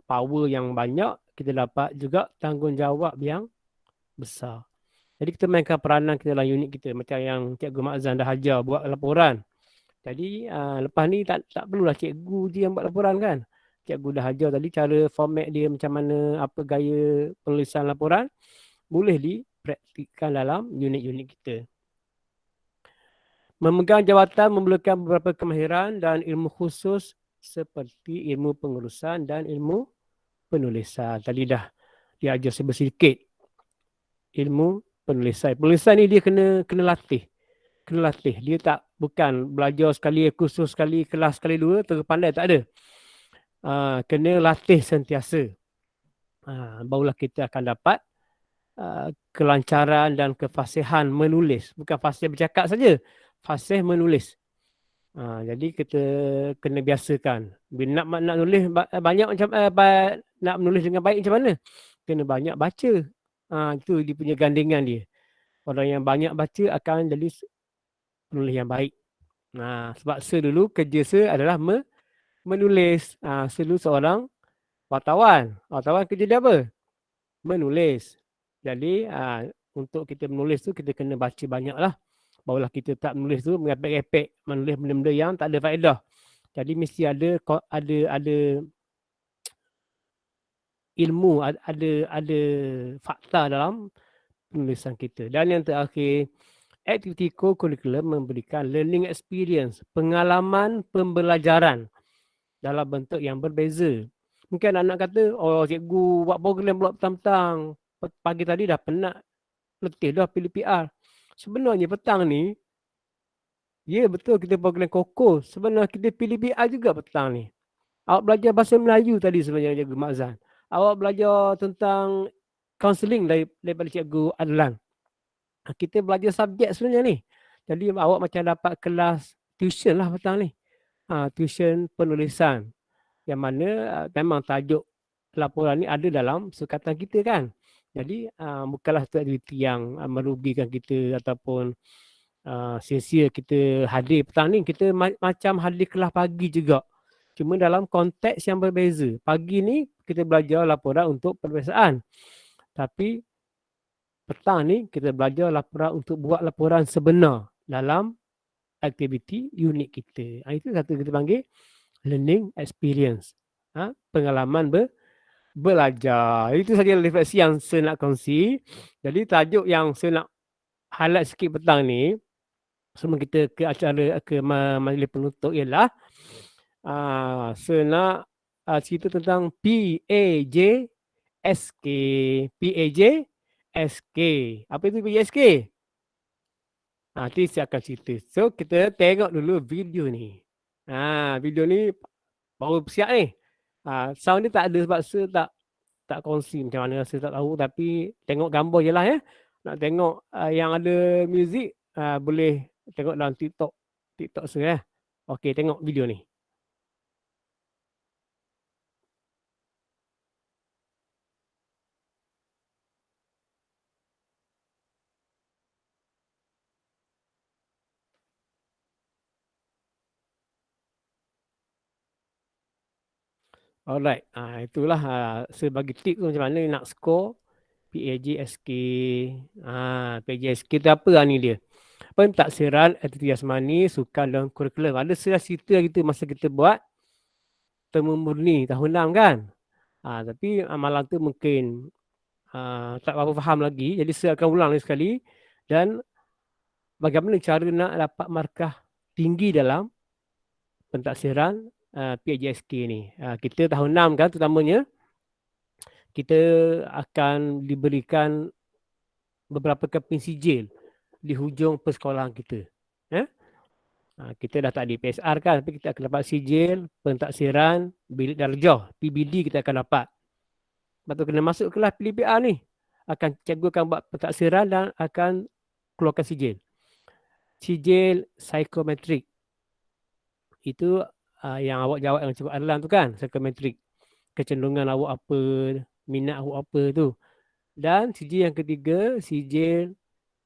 power yang banyak, kita dapat juga tanggungjawab yang besar. Jadi kita mainkan peranan kita dalam unit kita. Macam yang Cikgu Makzan dah ajar buat laporan. Jadi lepas ni tak perlulah cikgu je yang buat laporan kan. Cikgu dah ajar tadi cara format dia macam mana, apa gaya penulisan laporan. Boleh dipraktikkan dalam unit-unit kita. Memegang jawatan memerlukan beberapa kemahiran dan ilmu khusus seperti ilmu pengurusan dan ilmu penulisan. Tadi dah diajar sedikit ilmu penulisan. Penulisan ni dia kena latih. Dia bukan belajar sekali, kursus sekali, kelas sekali 2, terus pandai, tak ada. Kena latih sentiasa. Barulah kita akan dapat kelancaran dan kefasihan menulis. Bukan fasih bercakap saja, fasih menulis. Jadi kita kena biasakan. Bila nak nulis banyak macam nak menulis dengan baik macam mana? Kena banyak baca. Itu dia punya gandingan dia. Orang yang banyak baca akan jadi penulis yang baik. Sebab saya dulu kerja saya adalah menulis. Saya dulu seorang wartawan. Wartawan kerja dia apa? Menulis. Jadi untuk kita menulis tu kita kena baca banyak lah. Barulah kita tak menulis tu mengepek-epek, menulis benda-benda yang tak ada faedah. Jadi mesti ada ilmu, ada fakta dalam penulisan kita. Dan yang terakhir, aktiviti co-curriculum memberikan learning experience, pengalaman pembelajaran dalam bentuk yang berbeza. Mungkin anak kata, oh cikgu buat program pula petang-petang. Pagi tadi dah penat, letih dah pilih PR. Sebenarnya petang ni, ya betul kita program koko. Sebenarnya kita pilih PR juga petang ni. Awak belajar bahasa Melayu tadi sebenarnya Cikgu Makzan. Awak belajar tentang counselling daripada Cikgu Adlan. Kita belajar subjek sebenarnya ni. Jadi awak macam dapat kelas tuition lah petang ni. Tuition penulisan. Yang mana memang tajuk laporan ni ada dalam sukatan kita kan. Jadi bukanlah satu aktiviti yang merugikan kita ataupun sia-sia kita hadir petang ni. Kita macam hadir kelas pagi juga. Cuma dalam konteks yang berbeza. Pagi ni kita belajar laporan untuk peperiksaan. Tapi petang ni kita belajar laporan untuk buat laporan sebenar dalam aktiviti unit kita. Itu satu kita panggil learning experience. Pengalaman belajar. Itu saja refleksi yang saya nak kongsi. Jadi tajuk yang saya nak highlight sikit petang ni sebelum kita ke acara ke majlis penutup ialah saya nak cerita tentang PAJSK. PAJSK. Apa itu PAJSK? Nanti saya akan cerita. So kita tengok dulu video ni. Video ni baru siap ni. Sound ni tak ada sebab saya tak kongsi macam mana, saya tak tahu, tapi tengok gambar je lah ya. Nak tengok yang ada muzik boleh tengok dalam TikTok saya. Okey, tengok video ni. Alright, itulah saya bagi tip tu macam mana nak score PAJSK. PAJSK tu apa ni dia? Pentaksiran aktiviti jasmani, sukan dan kurikulum. Ada cerita kita masa kita buat temu murni tahun 6 kan. Tapi malam tu mungkin tak berapa faham lagi. Jadi saya akan ulang lagi sekali. Dan bagaimana cara nak dapat markah tinggi dalam pentaksiran PAJSK ni. Kita tahun 6 kan terutamanya. Kita akan diberikan beberapa keping sijil di hujung persekolahan kita. Kita dah tak di PSR kan, tapi kita akan dapat sijil pentaksiran bilik darjah, PBD kita akan dapat. Lepas tu kena masuk kelas PDPR ni. Cikgu akan buat pentaksiran dan akan keluarkan sijil. Sijil psikometrik. Itu yang awak jawab dengan Cikgu Adlan tu kan, psikometrik. Kecenderungan awak apa, minat awak apa tu. Dan sijil yang ketiga, sijil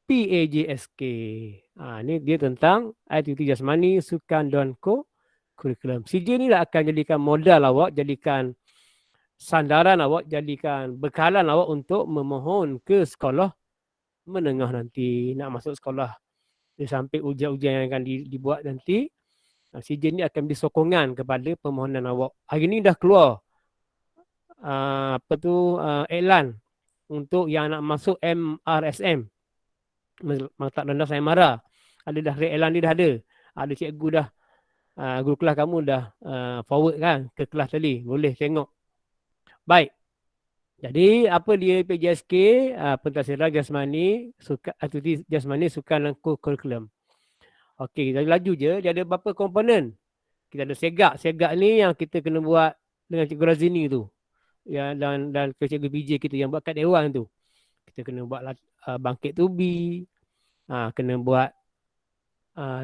PAJSK. Ni dia tentang aktiviti jasmani, sukan dan kurikulum. Sijil ni dah akan jadikan modal awak, jadikan sandaran awak, jadikan bekalan awak untuk memohon ke sekolah menengah nanti. Nak masuk sekolah sampai ujian-ujian yang akan dibuat nanti. Sijil ni akan beri sokongan kepada permohonan awak. Hari ni dah keluar iklan untuk yang nak masuk MRSM, Maktab Rendah Sayembara. Ada dah iklan dia dah ada. Ada cikgu dah, guru kelas kamu dah forward kan ke kelas tadi. Boleh tengok. Baik. Jadi apa dia PJSK? Pentaksiran jasmani, aktiviti jasmani, sukan dan kurikulum. Okey, kita laju je. Dia ada beberapa komponen. Kita ada segak. Segak ni yang kita kena buat dengan Cikgu Razini tu. Ya, dan Cikgu PJ kita yang buat kat dewan tu. Kita kena buat bangkit tubi. Kena buat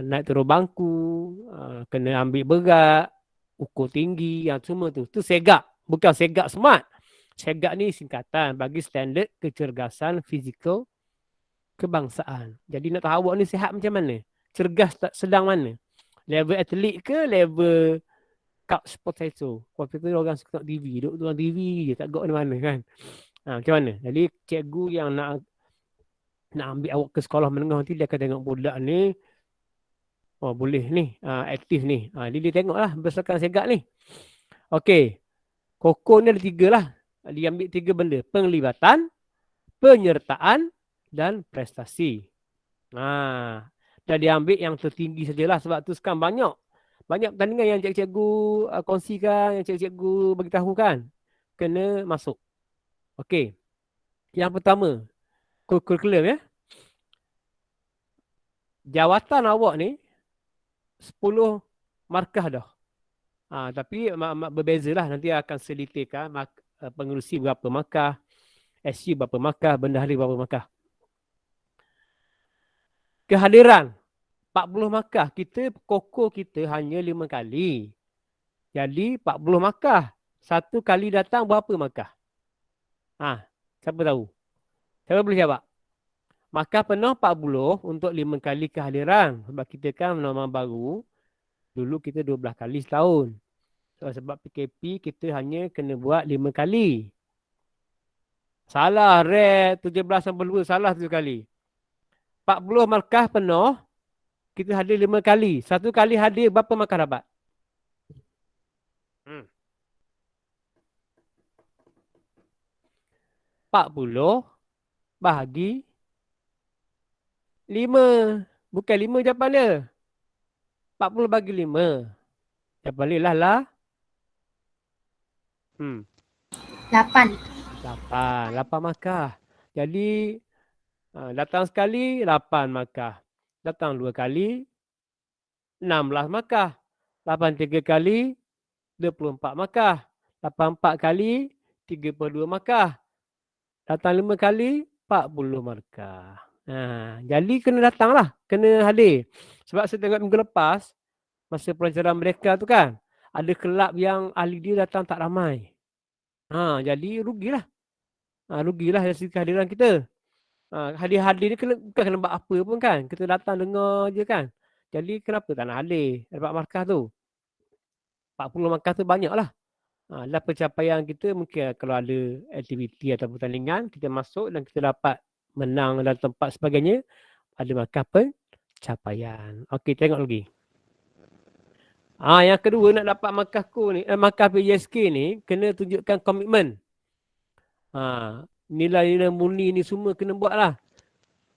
naik turun bangku. Kena ambil berat. Ukur tinggi. Yang semua tu. Tu segak. Bukan segak smart. Segak ni singkatan bagi standard kecergasan fizikal kebangsaan. Jadi nak tahu awak ni sihat macam mana? Cergas tak sedang mana? Level atlet ke level couch potato? Waktu tu orang suka tengok TV, duduk dalam TV je, tak gok mana kan. Macam mana? Jadi cikgu yang nak ambil awak ke sekolah menengah nanti dia akan tengok budak ni, oh boleh ni, aktif ni. Dia tengok lah berdasarkan segak ni. Okey, kokon ni ada 3 lah. Dia ambil 3 benda. Penglibatan, penyertaan dan prestasi. Dan dia ambil yang tertinggi sajalah sebab tu sekarang banyak pertandingan yang cikgu kongsikan, yang cikgu bagi tahu kan. Kena masuk. Okey. Yang pertama, kurikulum ya. Jawatan awak ni 10 markah dah. Tapi berbezalah, nanti akan sedetailkan pengerusi berapa markah, SU berapa markah, bendahara berapa markah. Kehadiran 40 markah. Koko kita hanya 5 kali. Jadi 40 markah. Satu kali datang berapa markah? Siapa tahu? Siapa boleh jawab? Markah penuh 40 untuk 5 kali kehadiran. Sebab kita kan normal baru. Dulu kita 12 kali setahun. Sebab PKP kita hanya kena buat 5 kali. Salah, red 17/2. Salah 7 kali. 40 markah penuh. Kita hadir 5 kali. Satu kali hadir berapa markah dapat? 40 bahagi 5. Bukan 5 jawapan dia. 40 bagi 5. Jawapan dia lah. 8. 8 markah. Jadi datang sekali 8 markah. Datang 2 kali 16 markah. 8 3 kali 24 markah. 8 4 kali 32 markah. Datang 5 kali 40 markah. Jadi kena datang lah. Kena hadir. Sebab saya tengok minggu lepas, masa pelajaran mereka tu kan, ada kelab yang ahli dia datang tak ramai. Jadi rugilah. Rugilah dari segi kehadiran kita. Hadir-hadir ni bukan kena buat apa pun kan. Kita datang dengar je kan. Jadi kenapa tak nak hadir? Dapat markah tu. 40 markah tu banyak lah. Dan pencapaian kita mungkin kalau ada aktiviti atau pertandingan, kita masuk dan kita dapat menang dan tempat sebagainya, ada markah pencapaian. Okey, tengok lagi. Yang kedua nak dapat markah PJSK ni, kena tunjukkan komitmen. Nilai-nilai murni ni semua kena buat lah.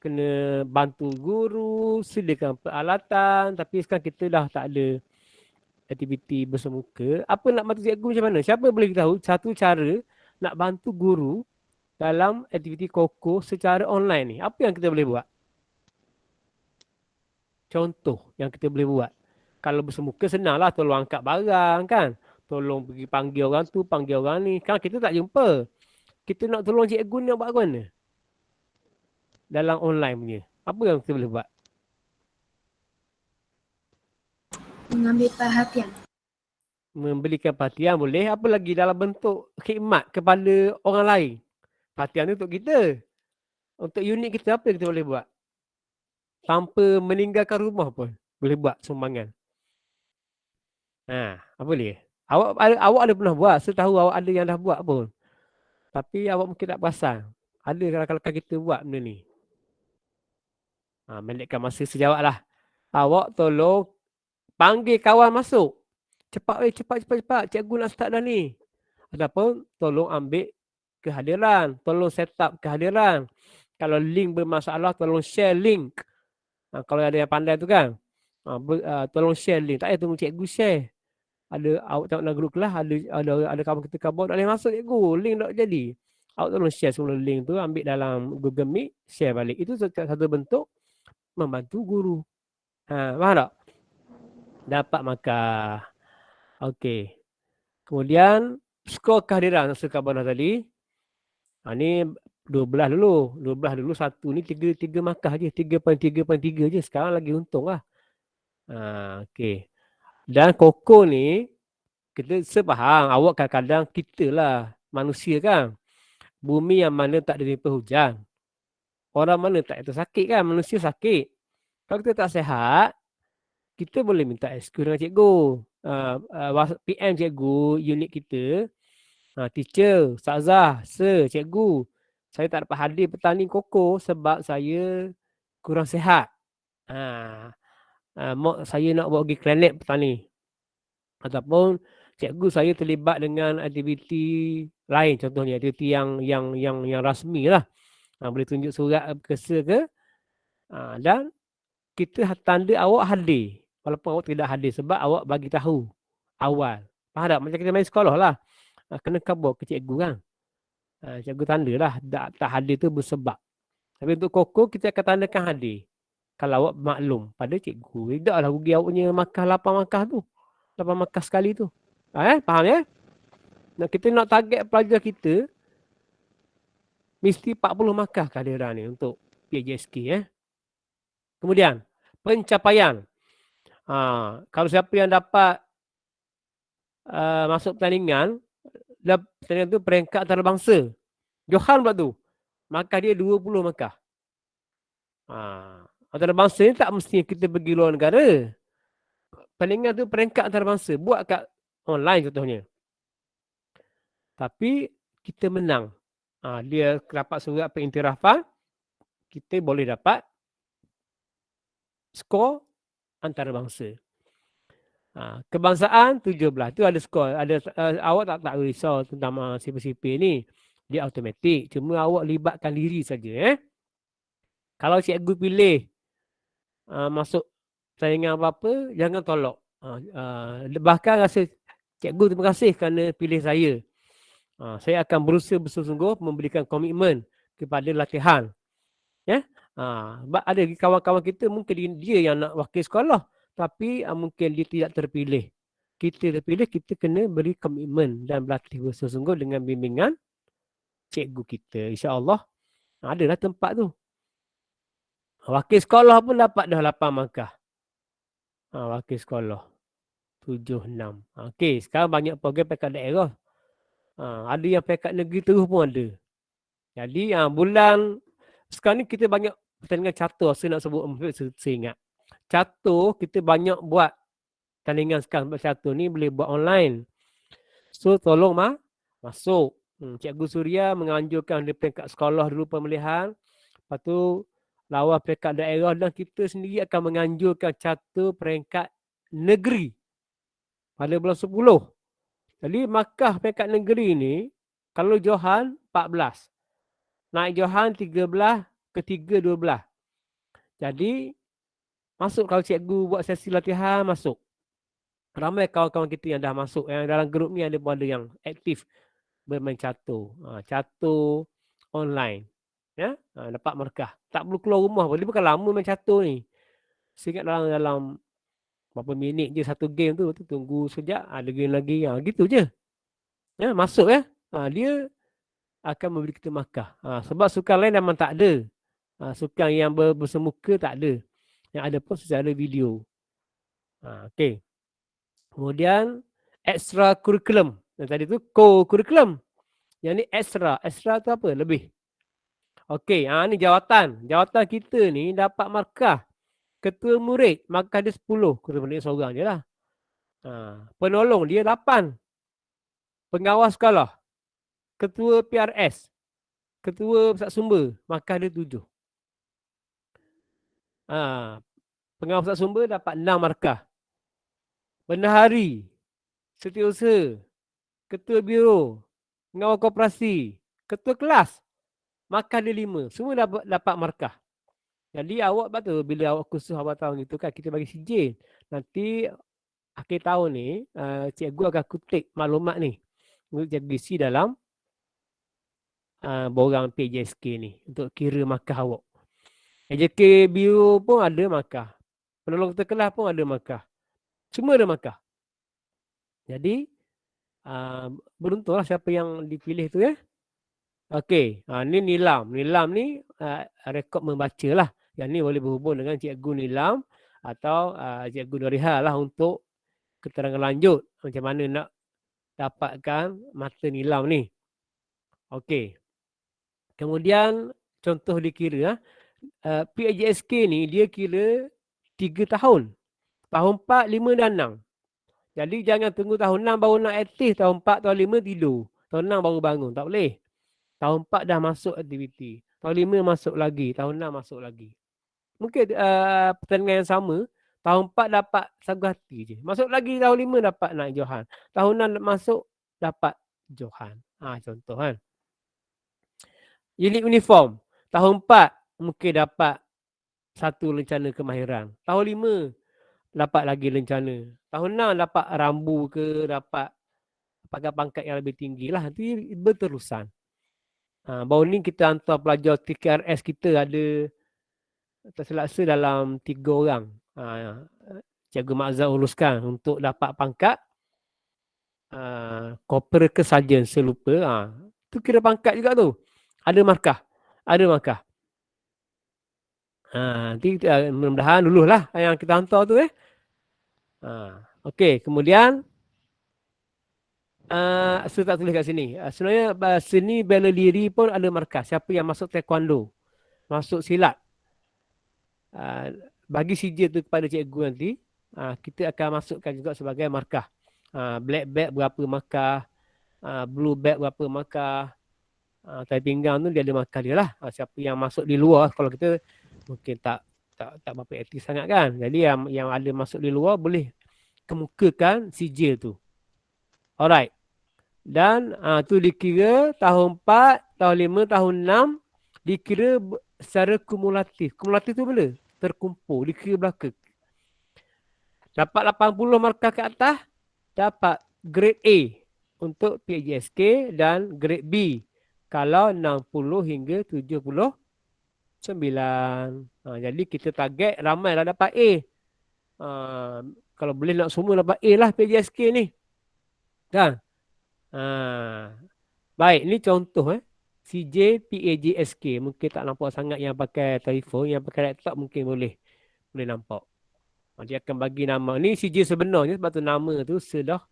Kena bantu guru, sediakan peralatan. Tapi sekarang kita dah tak ada aktiviti bersemuka. Apa nak bantu cikgu macam mana? Siapa boleh tahu satu cara nak bantu guru dalam aktiviti koko secara online ni? Apa yang kita boleh buat? Contoh yang kita boleh buat. Kalau bersemuka senanglah, tolong angkat barang kan. Tolong pergi panggil orang tu, panggil orang ni. Kan kita tak jumpa. Kita nak tolong cikgu ni nak buat ke mana? Dalam online punya. Apa yang kita boleh buat? Mengambil perhatian. Memberikan perhatian boleh. Apa lagi dalam bentuk khidmat kepada orang lain. Perhatian tu untuk kita. Untuk unit kita, apa yang kita boleh buat? Tanpa meninggalkan rumah pun boleh buat sumbangan. Apa boleh? Awak ada pernah buat. Saya tahu awak ada yang dah buat pun. Tapi awak mungkin tak perasan. Ada kalau kita buat benda ni. Melikkan masa sejawat lah. Awak tolong panggil kawan masuk. Cepat. Cikgu nak start dah ni. Ataupun tolong ambil kehadiran. Tolong set up kehadiran. Kalau link bermasalah, tolong share link. Kalau ada yang pandai tu kan. Tolong share link. Tak payah tunggu cikgu share. Awak tengok dalam grup kelas, ada kawan kita kabur, tak boleh masuk cikgu. Link tak jadi. Awak tolong share semua link tu, ambil dalam Google Meet, share balik. Itu satu bentuk membantu guru. Faham tak? Dapat markah. Okey. Kemudian skor kehadiran sekabana tadi. Ni 12 dulu. 12 dulu, satu ni 3 markah je. 3.3 je. Sekarang lagi untung lah. Okey. Dan koko ni, kita sepaham. Awak kadang-kadang kita lah manusia kan. Bumi yang mana tak ada nimpa hujan. Orang mana tak itu sakit kan. Manusia sakit. Kalau kita tak sihat, kita boleh minta excuse dengan cikgu. PM cikgu, unit kita. Teacher, ustazah, sir, cikgu. Saya tak dapat hadir petang ni koko sebab saya kurang sihat. Saya nak buat pergi klinik petang ni. Ataupun cikgu saya terlibat dengan aktiviti lain, contohnya aktiviti yang rasmi lah. Boleh tunjuk surat berkesa ke. Dan kita tanda awak hadir walaupun awak tidak hadir sebab awak bagi tahu awal. Faham tak? Macam kita main sekolah lah. Kena kabur ke cikgu kan. Cikgu tanda lah tak hadir tu bersebab. Tapi untuk koko kita akan tandakan hadir. Kalau awak maklum pada cikgu. Tidaklah rugi awak punya markah 8 markah tu. 8 markah sekali tu. Faham ya? Kita nak target pelajar kita Mesti 40 markah kehadiran ni untuk PJSK. Kemudian, pencapaian. Kalau siapa yang dapat masuk pertandingan, pertandingan tu peringkat antarabangsa. Johan pula tu, markah dia 20 markah. Antarabangsa ni tak mesti kita pergi luar negara. Pertandingan tu peringkat antarabangsa. Buat kat online contohnya. Tapi kita menang. Dia dapat surat pengiktirafan, kita boleh dapat skor antarabangsa. Kebangsaan 17 tu ada skor. Ada awak tak risau tentang sipil-sipil ni. Dia automatik. Cuma awak libatkan diri saja. Kalau cikgu pilih masuk pertandingan apa-apa, jangan tolak. Bahkan rasa cikgu terima kasih kerana pilih saya. Saya akan berusaha bersungguh-sungguh memberikan komitmen kepada latihan. Ada kawan-kawan kita mungkin dia yang nak wakil sekolah, tapi mungkin dia tidak terpilih. Kita terpilih, kita kena beri komitmen dan berlatih bersungguh-sungguh dengan bimbingan cikgu kita. InsyaAllah adalah tempat tu. Wakil sekolah pun dapat dah 8 markah. Wakil sekolah 7, 6. Okey, sekarang banyak program peringkat daerah. Ada yang peringkat negeri terus pun ada. Jadi bulan sekarang ni kita banyak pertandingan catur. Saya nak sebut, saya ingat. Catur kita banyak buat pertandingan sekarang. Catur ni boleh buat online. So tolong masuk. Cikgu Suria menganjurkan di peringkat sekolah dulu pemilihan. Lepas tu lawan peringkat daerah dan kita sendiri akan menganjurkan catur peringkat negeri pada bulan 10. Jadi markah peringkat negeri ni kalau Johan 14. Naik Johan 13, ketiga 12. Jadi masuk kalau cikgu buat sesi latihan masuk. Ramai kawan-kawan kita yang dah masuk. Yang dalam grup ni ada yang aktif bermain catur. Catur online. Dapat markah. Tak perlu keluar rumah pun. Dia bukan lama main catur ni. Saya ingat dalam berapa minit je satu game tu. Tunggu sekejap. Ada game lagi. Gitu je. Masuk dia akan memberi kita markah. Sebab sukan lain memang tak ada. Sukan yang bersemuka tak ada. Yang ada pun secara video. Okey. Kemudian extra curriculum. Yang tadi tu co-curriculum. Yang ni extra. Extra tu apa? Lebih. Okey, ni jawatan. Jawatan kita ni dapat markah. Ketua murid, markah dia 10. Ketua murid seorang je lah. Penolong dia 8. Pengawas sekolah. Ketua PRS. Ketua pusat sumber, markah dia 7. Pengawas pusat sumber dapat 6 markah. Bendahari, setiausaha, ketua biro, pengawal koperasi, ketua kelas, markah dia 5. Semua dapat markah. Jadi awak betul bila awak kursus awal tahun itu kan kita bagi sijil. Nanti akhir tahun ni cikgu akan kutip maklumat ni untuk cikgu isi dalam borang PJSK ni untuk kira markah awak. AJK biro pun ada markah. Penolong ketua kelas pun ada markah. Semua ada markah. Jadi beruntunglah siapa yang dipilih tu Okey, ni nilam. Nilam ni rekod membaca lah. Yang ni boleh berhubung dengan cikgu nilam atau cikgu Nuriha lah untuk keterangan lanjut macam mana nak dapatkan mata nilam ni. Okey. Kemudian contoh dikira PJSK ni dia kira 3 tahun. Tahun 4, 5 dan 6. Jadi jangan tunggu tahun 6 baru nak aktif. Tahun 4, tahun 5 tidur. Tahun 6 baru bangun. Tak boleh. Tahun 4 dah masuk aktiviti. Tahun 5 masuk lagi. Tahun 6 masuk lagi. Mungkin pertandingan yang sama. Tahun 4 dapat sagu hati je. Masuk lagi tahun 5 dapat naik Johan. Tahun 6 masuk dapat Johan. Contoh kan. Unit uniform. Tahun 4 mungkin dapat satu lencana kemahiran. Tahun 5 dapat lagi lencana. Tahun 6 dapat rambu ke, dapat pangkat yang lebih tinggi lah. Nanti berterusan. Baru ni kita hantar pelajar TKRS kita ada tak selaksa dalam 3 orang. Cikgu Makzal uruskan untuk dapat pangkat Corporal ke Sarjan, saya lupa. Tu kira pangkat juga tu. Ada markah. Ada markah. Nanti mudah-mudahan luluhlah yang kita hantar tu okey, kemudian saya tak tulis kat sini. Sebenarnya seni bela diri pun ada markah. Siapa yang masuk taekwondo, masuk silat, bagi sijil tu kepada cikgu nanti, kita akan masukkan juga sebagai markah. Black belt berapa markah, blue belt berapa markah, tali pinggang tu dia ada markah dia lah. Siapa yang masuk di luar, kalau kita mungkin tak berapa aktif sangat kan. Jadi yang ada masuk di luar boleh kemukakan sijil tu. Alright. Dan tu dikira tahun 4, tahun 5, tahun 6 dikira secara kumulatif. Kumulatif tu bila? Terkumpul, dikira belaka. Dapat 80 markah ke atas, dapat grade A untuk PJSK dan grade B kalau 60 hingga 79. Jadi kita target ramai lah dapat A. Kalau boleh nak semua dapat A lah PJSK ni. Kan? Baik, ni contoh CJ PAJSK. Mungkin tak nampak sangat yang pakai telefon, yang pakai laptop mungkin boleh nampak. Dia akan bagi nama. Ni CJ sebenarnya sebab tu nama tu sudah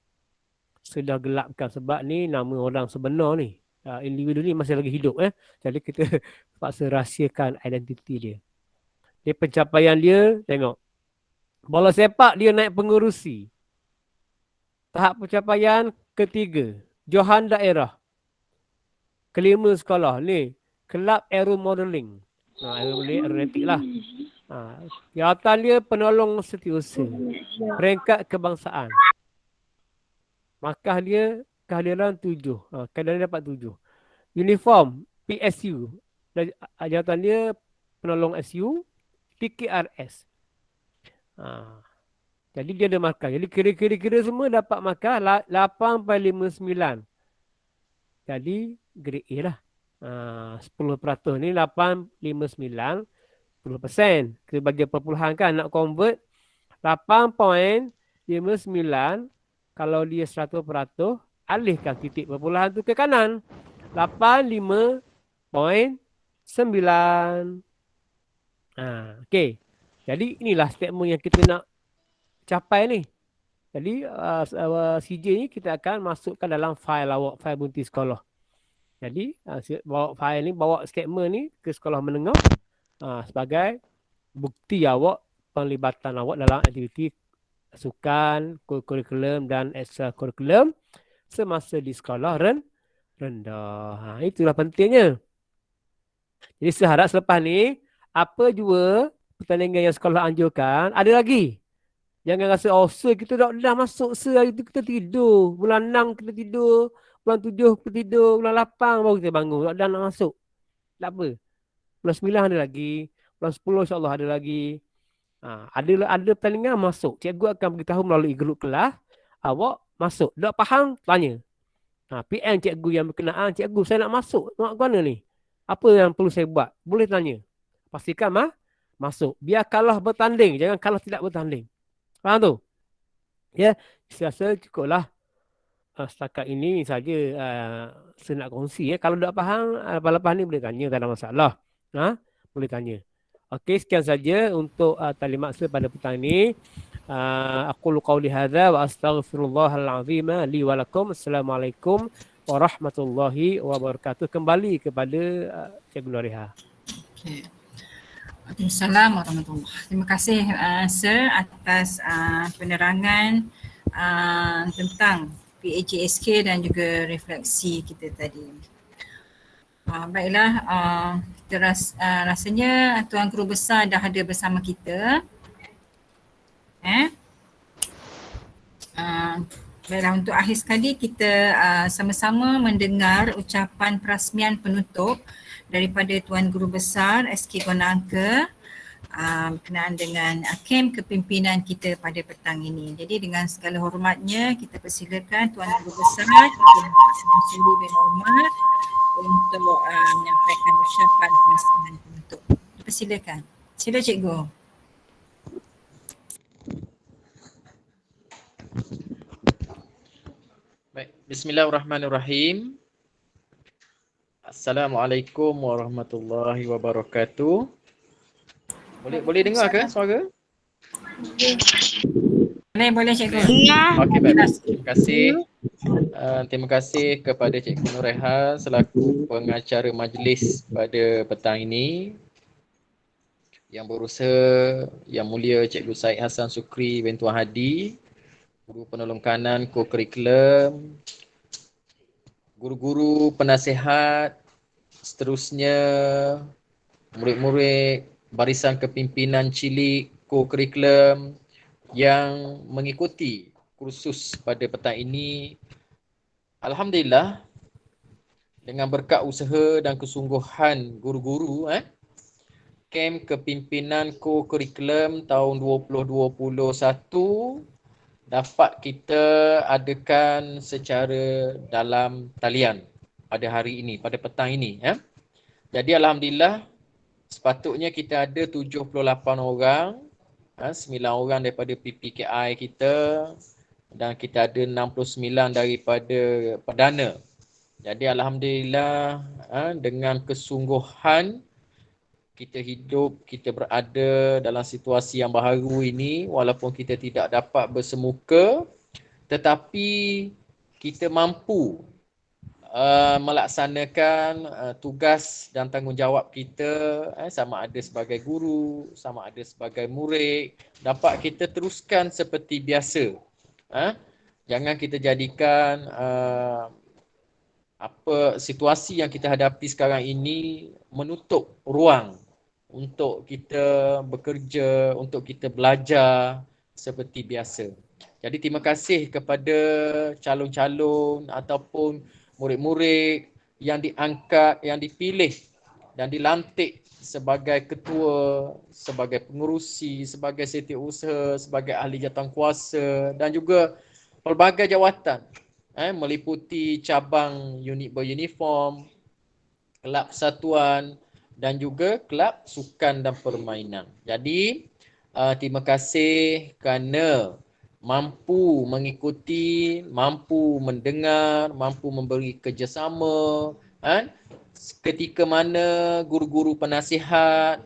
gelapkan sebab ni nama orang sebenar ni. Individu ni masih lagi hidup Jadi kita paksa rahsiakan identiti dia. Dia pencapaian dia, tengok. Bola sepak dia naik pengurusi. Tahap pencapaian ketiga, Johan daerah. Kelima sekolah ni, Kelab Aero Modeling. Aeronautik lah. Jawatan dia penolong setiausaha. Peringkat kebangsaan. Markah dia kehadiran 7. Kehadiran dapat 7. Uniform PSU. Jawatan dia penolong SU. PKRS. Jadi dia ada markah. Jadi kira-kira semua dapat markah 8/59. Jadi grade A lah. 10% ni 859. 10%. Kita bagi perpuluhan kan nak convert 8.59 kalau dia 100%, alihkan titik perpuluhan tu ke kanan. 85.9. Okey. Jadi inilah statement yang kita nak capai ni. Jadi CJ ni kita akan masukkan dalam fail awak, fail bunti sekolah. Jadi bawa fail ni, bawa statement ni ke sekolah menengah sebagai bukti awak, penglibatan awak dalam aktiviti sukan, kurikulum dan ekstra kurikulum semasa di sekolah rendah. Itulah pentingnya. Jadi saya harap selepas ni, apa jua pertandingan yang sekolah anjurkan, ada lagi. Jangan rasa, sir kita dah masuk, sir hari tu kita tidur. Bulan 6 kita tidur, bulan 7 kita tidur, bulan 8 baru kita bangun. Dah nak masuk. Tak apa. Bulan 9 ada lagi, bulan 10 insyaAllah ada lagi. Ada pertandingan masuk. Cikgu akan beritahu melalui grup kelas, awak masuk. Tak faham, tanya. PM cikgu yang berkenaan, cikgu saya nak masuk. Nak ke mana ni? Apa yang perlu saya buat? Boleh tanya. Pastikan masuk. Biar kalah bertanding, jangan kalah tidak bertanding. Faham tu? Ya, saya rasa cukuplah. Setakat ini saja saya nak kongsi. Kalau tak faham, lepas-lepas ni boleh tanya, tak ada masalah. Boleh tanya. Okey, sekian saja untuk taklimat saya pada petang ini. Aqulu qawli hadza wa astaghfirullahal azim li wa lakum. Assalamualaikum warahmatullahi wabarakatuh. Kembali kepada Cikgu Nuriha. Okey. Waalaikumsalam warahmatullahi. Terima kasih Sir atas penerangan tentang PAJSK dan juga refleksi kita tadi. Baiklah, kita rasanya Tuan Guru Besar dah ada bersama kita. Baiklah, untuk akhir sekali kita sama-sama mendengar ucapan perasmian penutup daripada Tuan Guru Besar SK Gonangka berkenaan dengan kem kepimpinan kita pada petang ini. Jadi dengan segala hormatnya kita persilakan Tuan Guru Besar Suli bin Omar untuk menyampaikan ucapan perasmian penutup. Persilakan. Sila Cikgu. Baik, bismillahirrahmanirrahim. Assalamualaikum warahmatullahi wabarakatuh. Boleh dengar ke suara? Boleh cikgu. Okey, baik. Terima kasih. Terima kasih kepada Cikgu Nurreha selaku pengacara majlis pada petang ini. Yang berusaha Yang Mulia Cikgu Syed Hassan Sukri bin Tuan Hadi, Guru Penolong Kanan Co-Curriculum, guru-guru penasihat, seterusnya murid-murid barisan kepimpinan cilik Co-Curriculum yang mengikuti kursus pada petang ini. Alhamdulillah, dengan berkat usaha dan kesungguhan guru-guru, kem kepimpinan Co-Curriculum tahun 2021 dapat kita adakan secara dalam talian pada hari ini, pada petang ini. Jadi alhamdulillah, sepatutnya kita ada 78 orang, 9 orang daripada PPKI kita dan kita ada 69 daripada perdana. Jadi alhamdulillah, dengan kesungguhan kita hidup, kita berada dalam situasi yang baharu ini, walaupun kita tidak dapat bersemuka, tetapi kita mampu melaksanakan tugas dan tanggungjawab kita, sama ada sebagai guru, sama ada sebagai murid, dapat kita teruskan seperti biasa. Jangan kita jadikan situasi yang kita hadapi sekarang ini menutup ruang untuk kita bekerja, untuk kita belajar seperti biasa. Jadi terima kasih kepada calon-calon ataupun murid-murid yang diangkat, yang dipilih dan dilantik sebagai ketua, sebagai pengerusi, sebagai setiausaha, sebagai ahli jawatankuasa dan juga pelbagai jawatan, meliputi cabang unit beruniform, kelab persatuan dan juga kelab sukan dan permainan. Jadi terima kasih kerana mampu mengikuti, mampu mendengar, mampu memberi kerjasama, ketika mana guru-guru penasihat,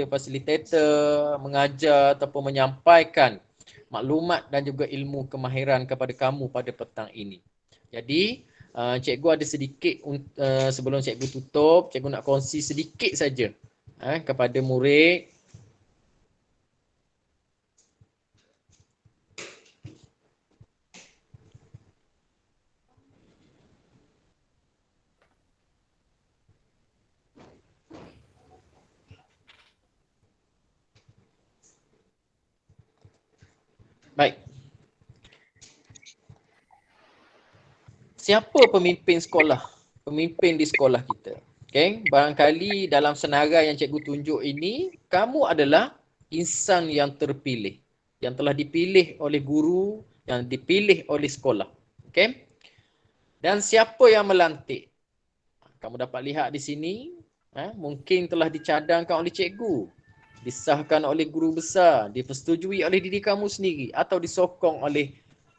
fasilitator mengajar ataupun menyampaikan maklumat dan juga ilmu kemahiran kepada kamu pada petang ini. Jadi cikgu ada sedikit sebelum cikgu tutup, cikgu nak kongsi sedikit saja kepada murid. Baik. Siapa pemimpin sekolah? Pemimpin di sekolah kita. Okay? Barangkali dalam senarai yang cikgu tunjuk ini, kamu adalah insan yang terpilih. Yang telah dipilih oleh guru, yang dipilih oleh sekolah. Okay? Dan siapa yang melantik? Kamu dapat lihat di sini, mungkin telah dicadangkan oleh cikgu, disahkan oleh guru besar, dipersetujui oleh diri kamu sendiri atau disokong oleh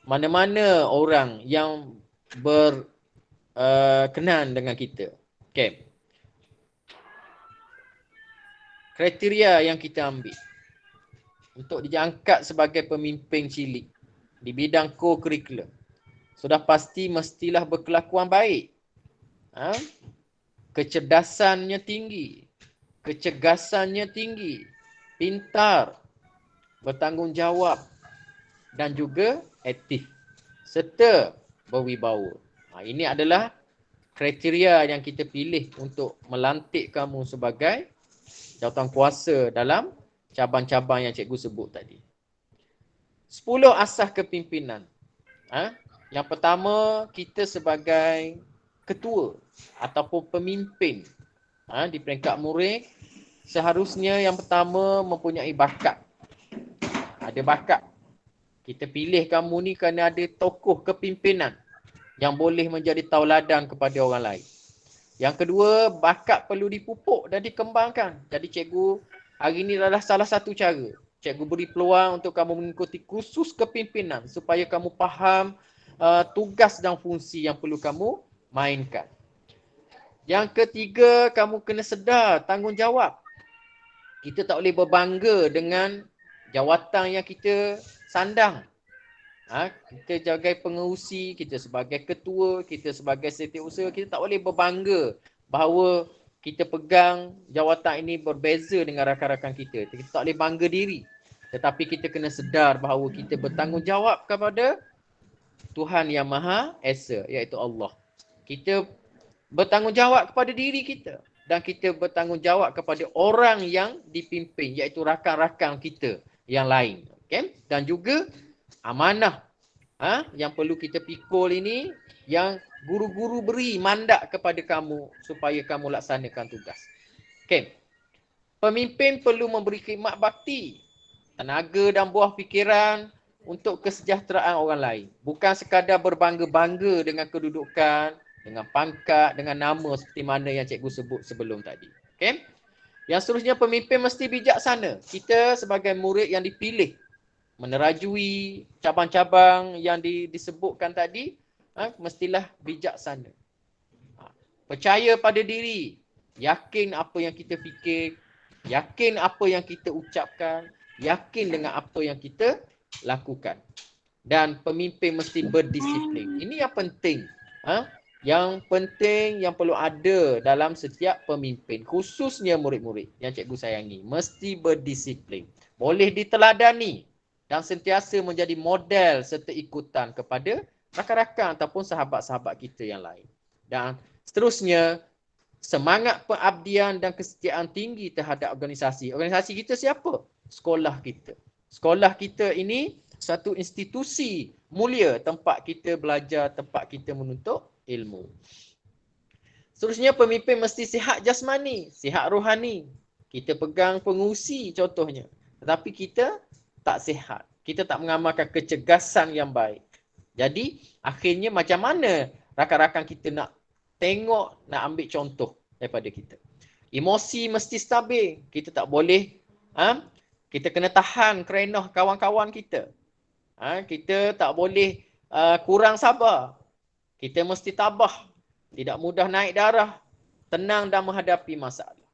mana-mana orang yang berkenan dengan kita. Okay. Kriteria yang kita ambil untuk diangkat sebagai pemimpin cilik di bidang co-curriculum, sudah pasti mestilah berkelakuan baik, kecerdasannya tinggi, kecergasannya tinggi, pintar, bertanggungjawab dan juga aktif serta berwibawa. Ini adalah kriteria yang kita pilih untuk melantik kamu sebagai jawatankuasa dalam cabang-cabang yang cikgu sebut tadi. 10 asas kepimpinan. Yang pertama, kita sebagai ketua ataupun pemimpin di peringkat murid, seharusnya yang pertama mempunyai bakat. Ada bakat. Kita pilih kamu ni kerana ada tokoh kepimpinan yang boleh menjadi tauladan kepada orang lain. Yang kedua, bakat perlu dipupuk dan dikembangkan. Jadi cikgu hari ini adalah salah satu cara. Cikgu beri peluang untuk kamu mengikuti kursus kepimpinan supaya kamu faham tugas dan fungsi yang perlu kamu mainkan. Yang ketiga, kamu kena sedar tanggungjawab. Kita tak boleh berbangga dengan jawatan yang kita sandang. Kita sebagai pengerusi, kita sebagai ketua, kita sebagai setiausaha, kita tak boleh berbangga bahawa kita pegang jawatan ini berbeza dengan rakan-rakan kita. Kita tak boleh bangga diri. Tetapi kita kena sedar bahawa kita bertanggungjawab kepada Tuhan Yang Maha Esa, iaitu Allah. Kita bertanggungjawab kepada diri kita. Dan kita bertanggungjawab kepada orang yang dipimpin, iaitu rakan-rakan kita yang lain. Okay? Dan juga amanah yang perlu kita pikul ini, yang guru-guru beri mandat kepada kamu supaya kamu laksanakan tugas. Okay. Pemimpin perlu memberi khidmat bakti, tenaga dan buah fikiran untuk kesejahteraan orang lain. Bukan sekadar berbangga-bangga dengan kedudukan, dengan pangkat, dengan nama seperti mana yang cikgu sebut sebelum tadi. Okay. Yang seterusnya, pemimpin mesti bijaksana. Kita sebagai murid yang dipilih menerajui cabang-cabang yang disebutkan tadi, mestilah bijaksana. Percaya pada diri, yakin apa yang kita fikir, yakin apa yang kita ucapkan, yakin dengan apa yang kita lakukan. Dan pemimpin mesti berdisiplin. Ini yang penting. Yang penting yang perlu ada dalam setiap pemimpin, khususnya murid-murid yang cikgu sayangi, mesti berdisiplin. Boleh diteladani dan sentiasa menjadi model serta ikutan kepada rakan-rakan ataupun sahabat-sahabat kita yang lain. Dan seterusnya, semangat pengabdian dan kesetiaan tinggi terhadap organisasi. Organisasi kita siapa? Sekolah kita. Sekolah kita ini satu institusi mulia, tempat kita belajar, tempat kita menuntut ilmu. Seterusnya, pemimpin mesti sihat jasmani, sihat rohani. Kita pegang pengurusi contohnya, tetapi kita tak sihat. Kita tak mengamalkan kecergasan yang baik. Jadi, akhirnya macam mana rakan-rakan kita nak tengok, nak ambil contoh daripada kita. Emosi mesti stabil. Kita tak boleh, kita kena tahan kerenah kawan-kawan kita. Kita tak boleh kurang sabar. Kita mesti tabah. Tidak mudah naik darah. Tenang dan menghadapi masalah.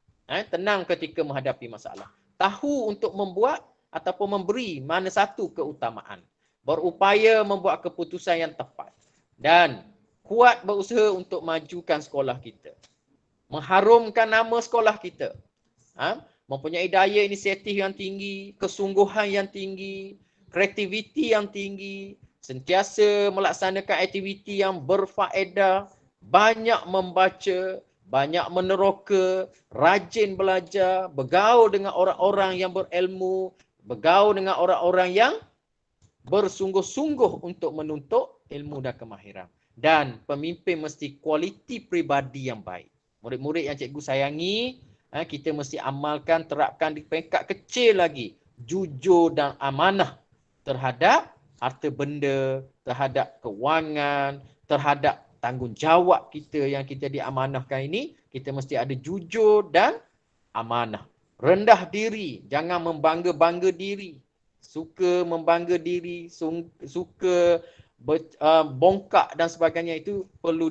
Tenang ketika menghadapi masalah. Tahu untuk membuat ataupun memberi mana satu keutamaan. Berupaya membuat keputusan yang tepat. Dan kuat berusaha untuk majukan sekolah kita. Mengharumkan nama sekolah kita. Mempunyai daya inisiatif yang tinggi, kesungguhan yang tinggi, kreativiti yang tinggi, sentiasa melaksanakan aktiviti yang berfaedah, banyak membaca, banyak meneroka, rajin belajar, bergaul dengan orang-orang yang berilmu, bergaul dengan orang-orang yang bersungguh-sungguh untuk menuntut ilmu dan kemahiran. Dan pemimpin mesti kualiti peribadi yang baik. Murid-murid yang cikgu sayangi, kita mesti amalkan, terapkan di peringkat kecil lagi. Jujur dan amanah terhadap harta benda, terhadap kewangan, terhadap tanggungjawab kita yang kita diamanahkan ini. Kita mesti ada jujur dan amanah. Rendah diri, jangan membangga-bangga diri. Suka membangga diri, suka bongkak dan sebagainya, itu perlu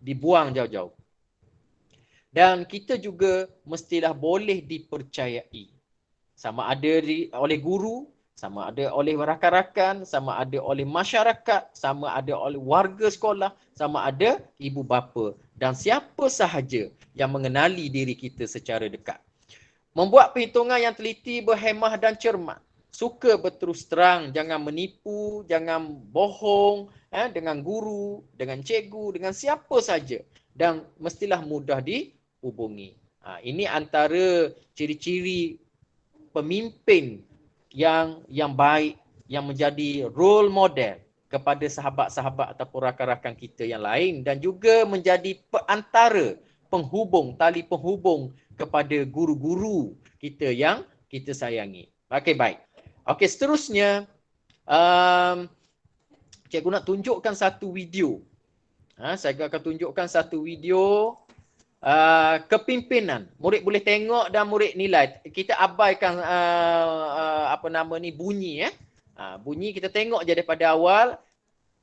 dibuang jauh-jauh. Dan kita juga mestilah boleh dipercayai. Sama ada oleh guru, sama ada oleh rakan-rakan, sama ada oleh masyarakat, sama ada oleh warga sekolah, sama ada ibu bapa dan siapa sahaja yang mengenali diri kita secara dekat. Membuat perhitungan yang teliti, berhemah dan cermat. Suka berterus terang, jangan menipu, jangan bohong dengan guru, dengan cikgu, dengan siapa saja. Dan mestilah mudah dihubungi. Ini antara ciri-ciri pemimpin yang baik, yang menjadi role model kepada sahabat-sahabat ataupun rakan-rakan kita yang lain, dan juga menjadi perantara penghubung, tali penghubung kepada guru-guru kita yang kita sayangi. Okey, baik. Okey, seterusnya cikgu nak tunjukkan satu video. Saya akan tunjukkan satu video kepimpinan. Murid boleh tengok dan murid nilai. Kita abaikan bunyi. Bunyi kita tengok je daripada awal.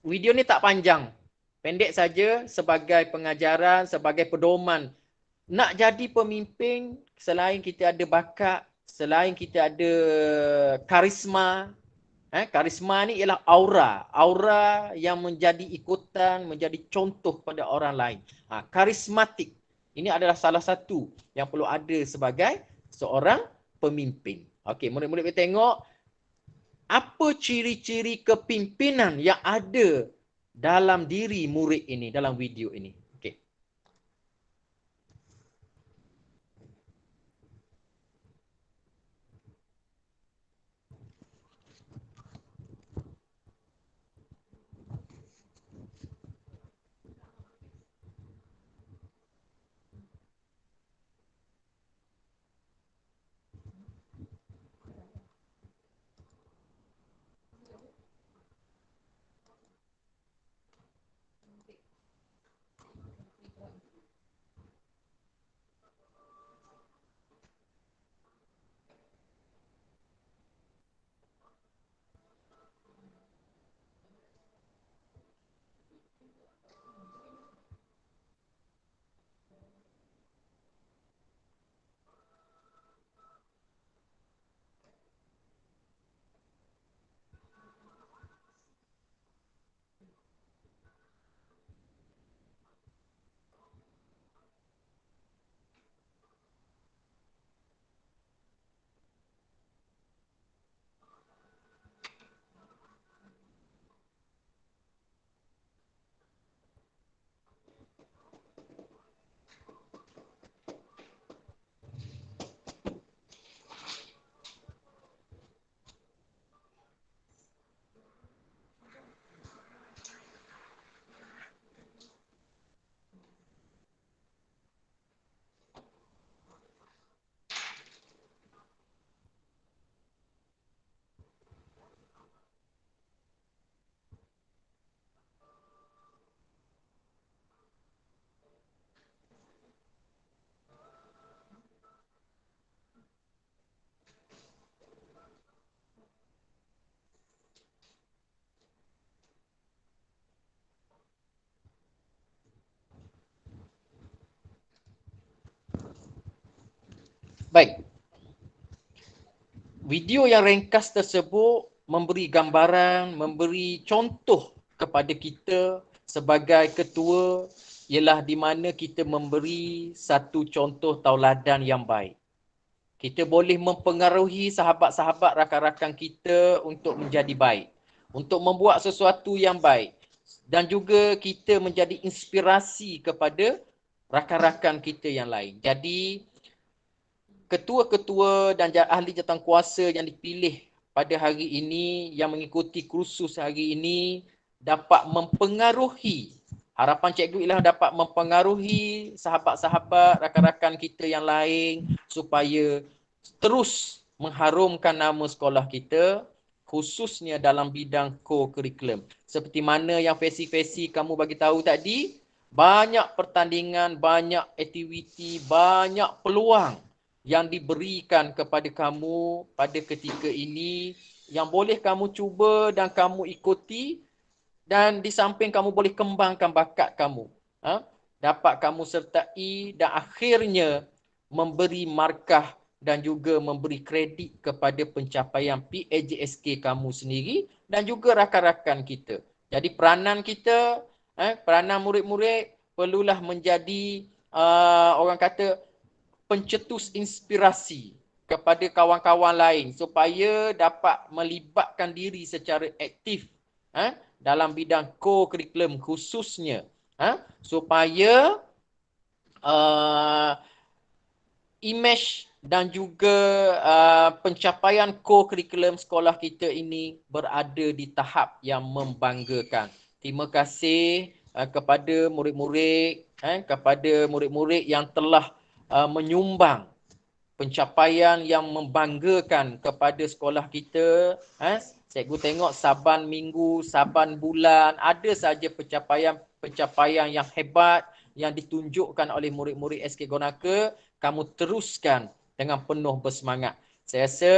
Video ni tak panjang. Pendek saja sebagai pengajaran, sebagai pedoman. Nak jadi pemimpin, selain kita ada bakat, selain kita ada karisma, karisma ni ialah aura. Aura yang menjadi ikutan, menjadi contoh pada orang lain. Karismatik. Ini adalah salah satu yang perlu ada sebagai seorang pemimpin. Okey, murid-murid kita tengok apa ciri-ciri kepimpinan yang ada dalam diri murid ini, dalam video ini. Okey. Baik. Video yang ringkas tersebut memberi gambaran, memberi contoh kepada kita sebagai ketua, ialah di mana kita memberi satu contoh tauladan yang baik. Kita boleh mempengaruhi sahabat-sahabat rakan-rakan kita untuk menjadi baik, untuk membuat sesuatu yang baik, dan juga kita menjadi inspirasi kepada rakan-rakan kita yang lain. Jadi ketua-ketua dan ahli jawatankuasa yang dipilih pada hari ini, yang mengikuti kursus hari ini, dapat mempengaruhi, harapan cikgu ialah dapat mempengaruhi sahabat-sahabat, rakan-rakan kita yang lain supaya terus mengharumkan nama sekolah kita, khususnya dalam bidang co-curriculum. Seperti mana yang Fesi kamu bagi tahu tadi, banyak pertandingan, banyak aktiviti, banyak peluang yang diberikan kepada kamu pada ketika ini yang boleh kamu cuba dan kamu ikuti, dan di samping kamu boleh kembangkan bakat kamu. Dapat kamu sertai dan akhirnya memberi markah dan juga memberi kredit kepada pencapaian PAJSK kamu sendiri dan juga rakan-rakan kita. Jadi peranan kita, peranan murid-murid perlulah menjadi orang kata pencetus inspirasi kepada kawan-kawan lain supaya dapat melibatkan diri secara aktif dalam bidang co-curriculum khususnya, supaya image dan juga pencapaian co-curriculum sekolah kita ini berada di tahap yang membanggakan. Terima kasih kepada murid-murid, kepada murid-murid yang telah menyumbang pencapaian yang membanggakan kepada sekolah kita. Cikgu tengok saban minggu, saban bulan, ada saja pencapaian yang hebat yang ditunjukkan oleh murid-murid SK Gonaka. Kamu teruskan dengan penuh bersemangat. Saya rasa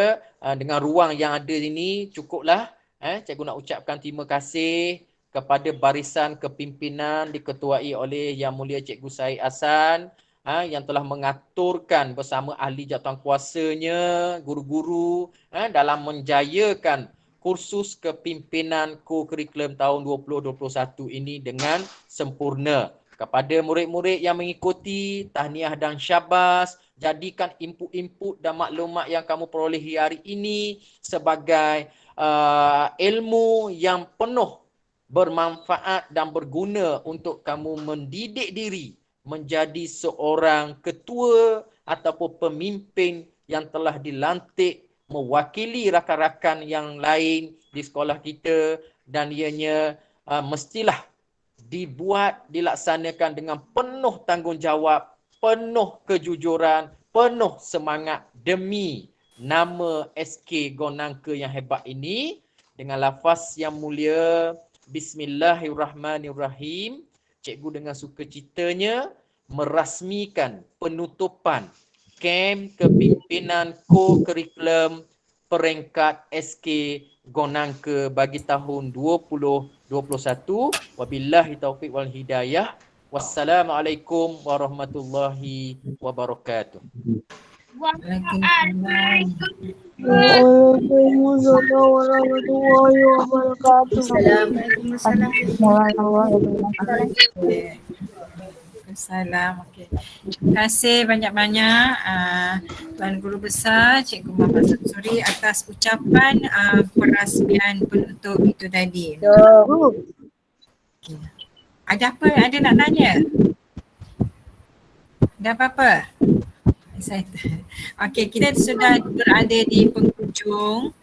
dengan ruang yang ada ini cukuplah. Cikgu nak ucapkan terima kasih kepada barisan kepimpinan diketuai oleh Yang Mulia Cikgu Syed Hasan yang telah mengaturkan bersama ahli jawatankuasanya, guru-guru dalam menjayakan kursus kepimpinan co-curriculum tahun 2021 ini dengan sempurna. Kepada murid-murid yang mengikuti, tahniah dan syabas. Jadikan input-input dan maklumat yang kamu perolehi hari ini sebagai ilmu yang penuh bermanfaat dan berguna untuk kamu mendidik diri menjadi seorang ketua ataupun pemimpin yang telah dilantik mewakili rakan-rakan yang lain di sekolah kita, dan ianya mestilah dilaksanakan dengan penuh tanggungjawab, penuh kejujuran, penuh semangat demi nama SK Gonangka yang hebat ini. Dengan lafaz yang mulia Bismillahirrahmanirrahim, cikgu dengan sukacitanya merasmikan penutupan kem kepimpinan co-curriculum peringkat SK Gonangka bagi tahun 2021. Wabillahi taufiq wal hidayah. Wassalamualaikum warahmatullahi wabarakatuh. Waalaikumsalam warahmatullahi wabarakatuh. Waalaikumsalam. Okey. Terima kasih banyak-banyak Tuan Guru Besar Cikgu Muhammad Samsuri atas ucapan perasmian penutup itu tadi. Okay. Ada apa? Ada nak tanya? Ada apa-apa? Okey, kita sudah berada di penghujung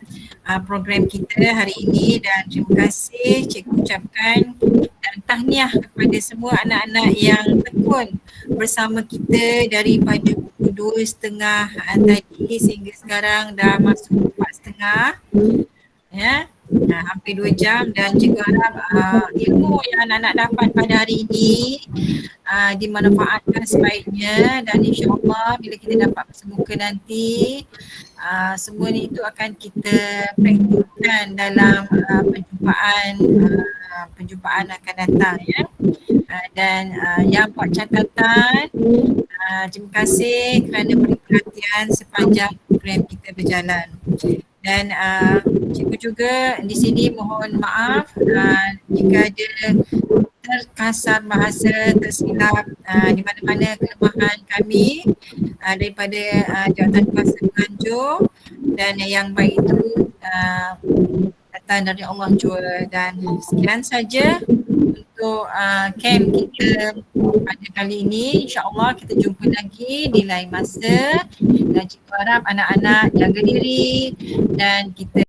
program kita hari ini dan terima kasih cikgu ucapkan dan tahniah kepada semua anak-anak yang tekun bersama kita daripada pukul 2.30 tadi sehingga sekarang dah masuk 4.30 ya. Hampir 2 jam dan cikgu harap ilmu yang anak-anak dapat pada hari ini dimanfaatkan sebaiknya, dan insyaAllah bila kita dapat bersemuka nanti semua itu akan kita praktikkan dalam perjumpaan akan datang ya. Dan yang buat catatan, terima kasih kerana beri perhatian sepanjang program kita berjalan. Dan cikgu juga di sini mohon maaf jika ada terkasar bahasa, tersilap di mana-mana kelemahan kami daripada jawatankuasa penganjur, dan yang baik itu datang dari Allah jua. Dan sekian saja untuk camp kita pada kali ini. InsyaAllah kita jumpa lagi di lain masa, dan cikgu harap anak-anak jaga diri dan kita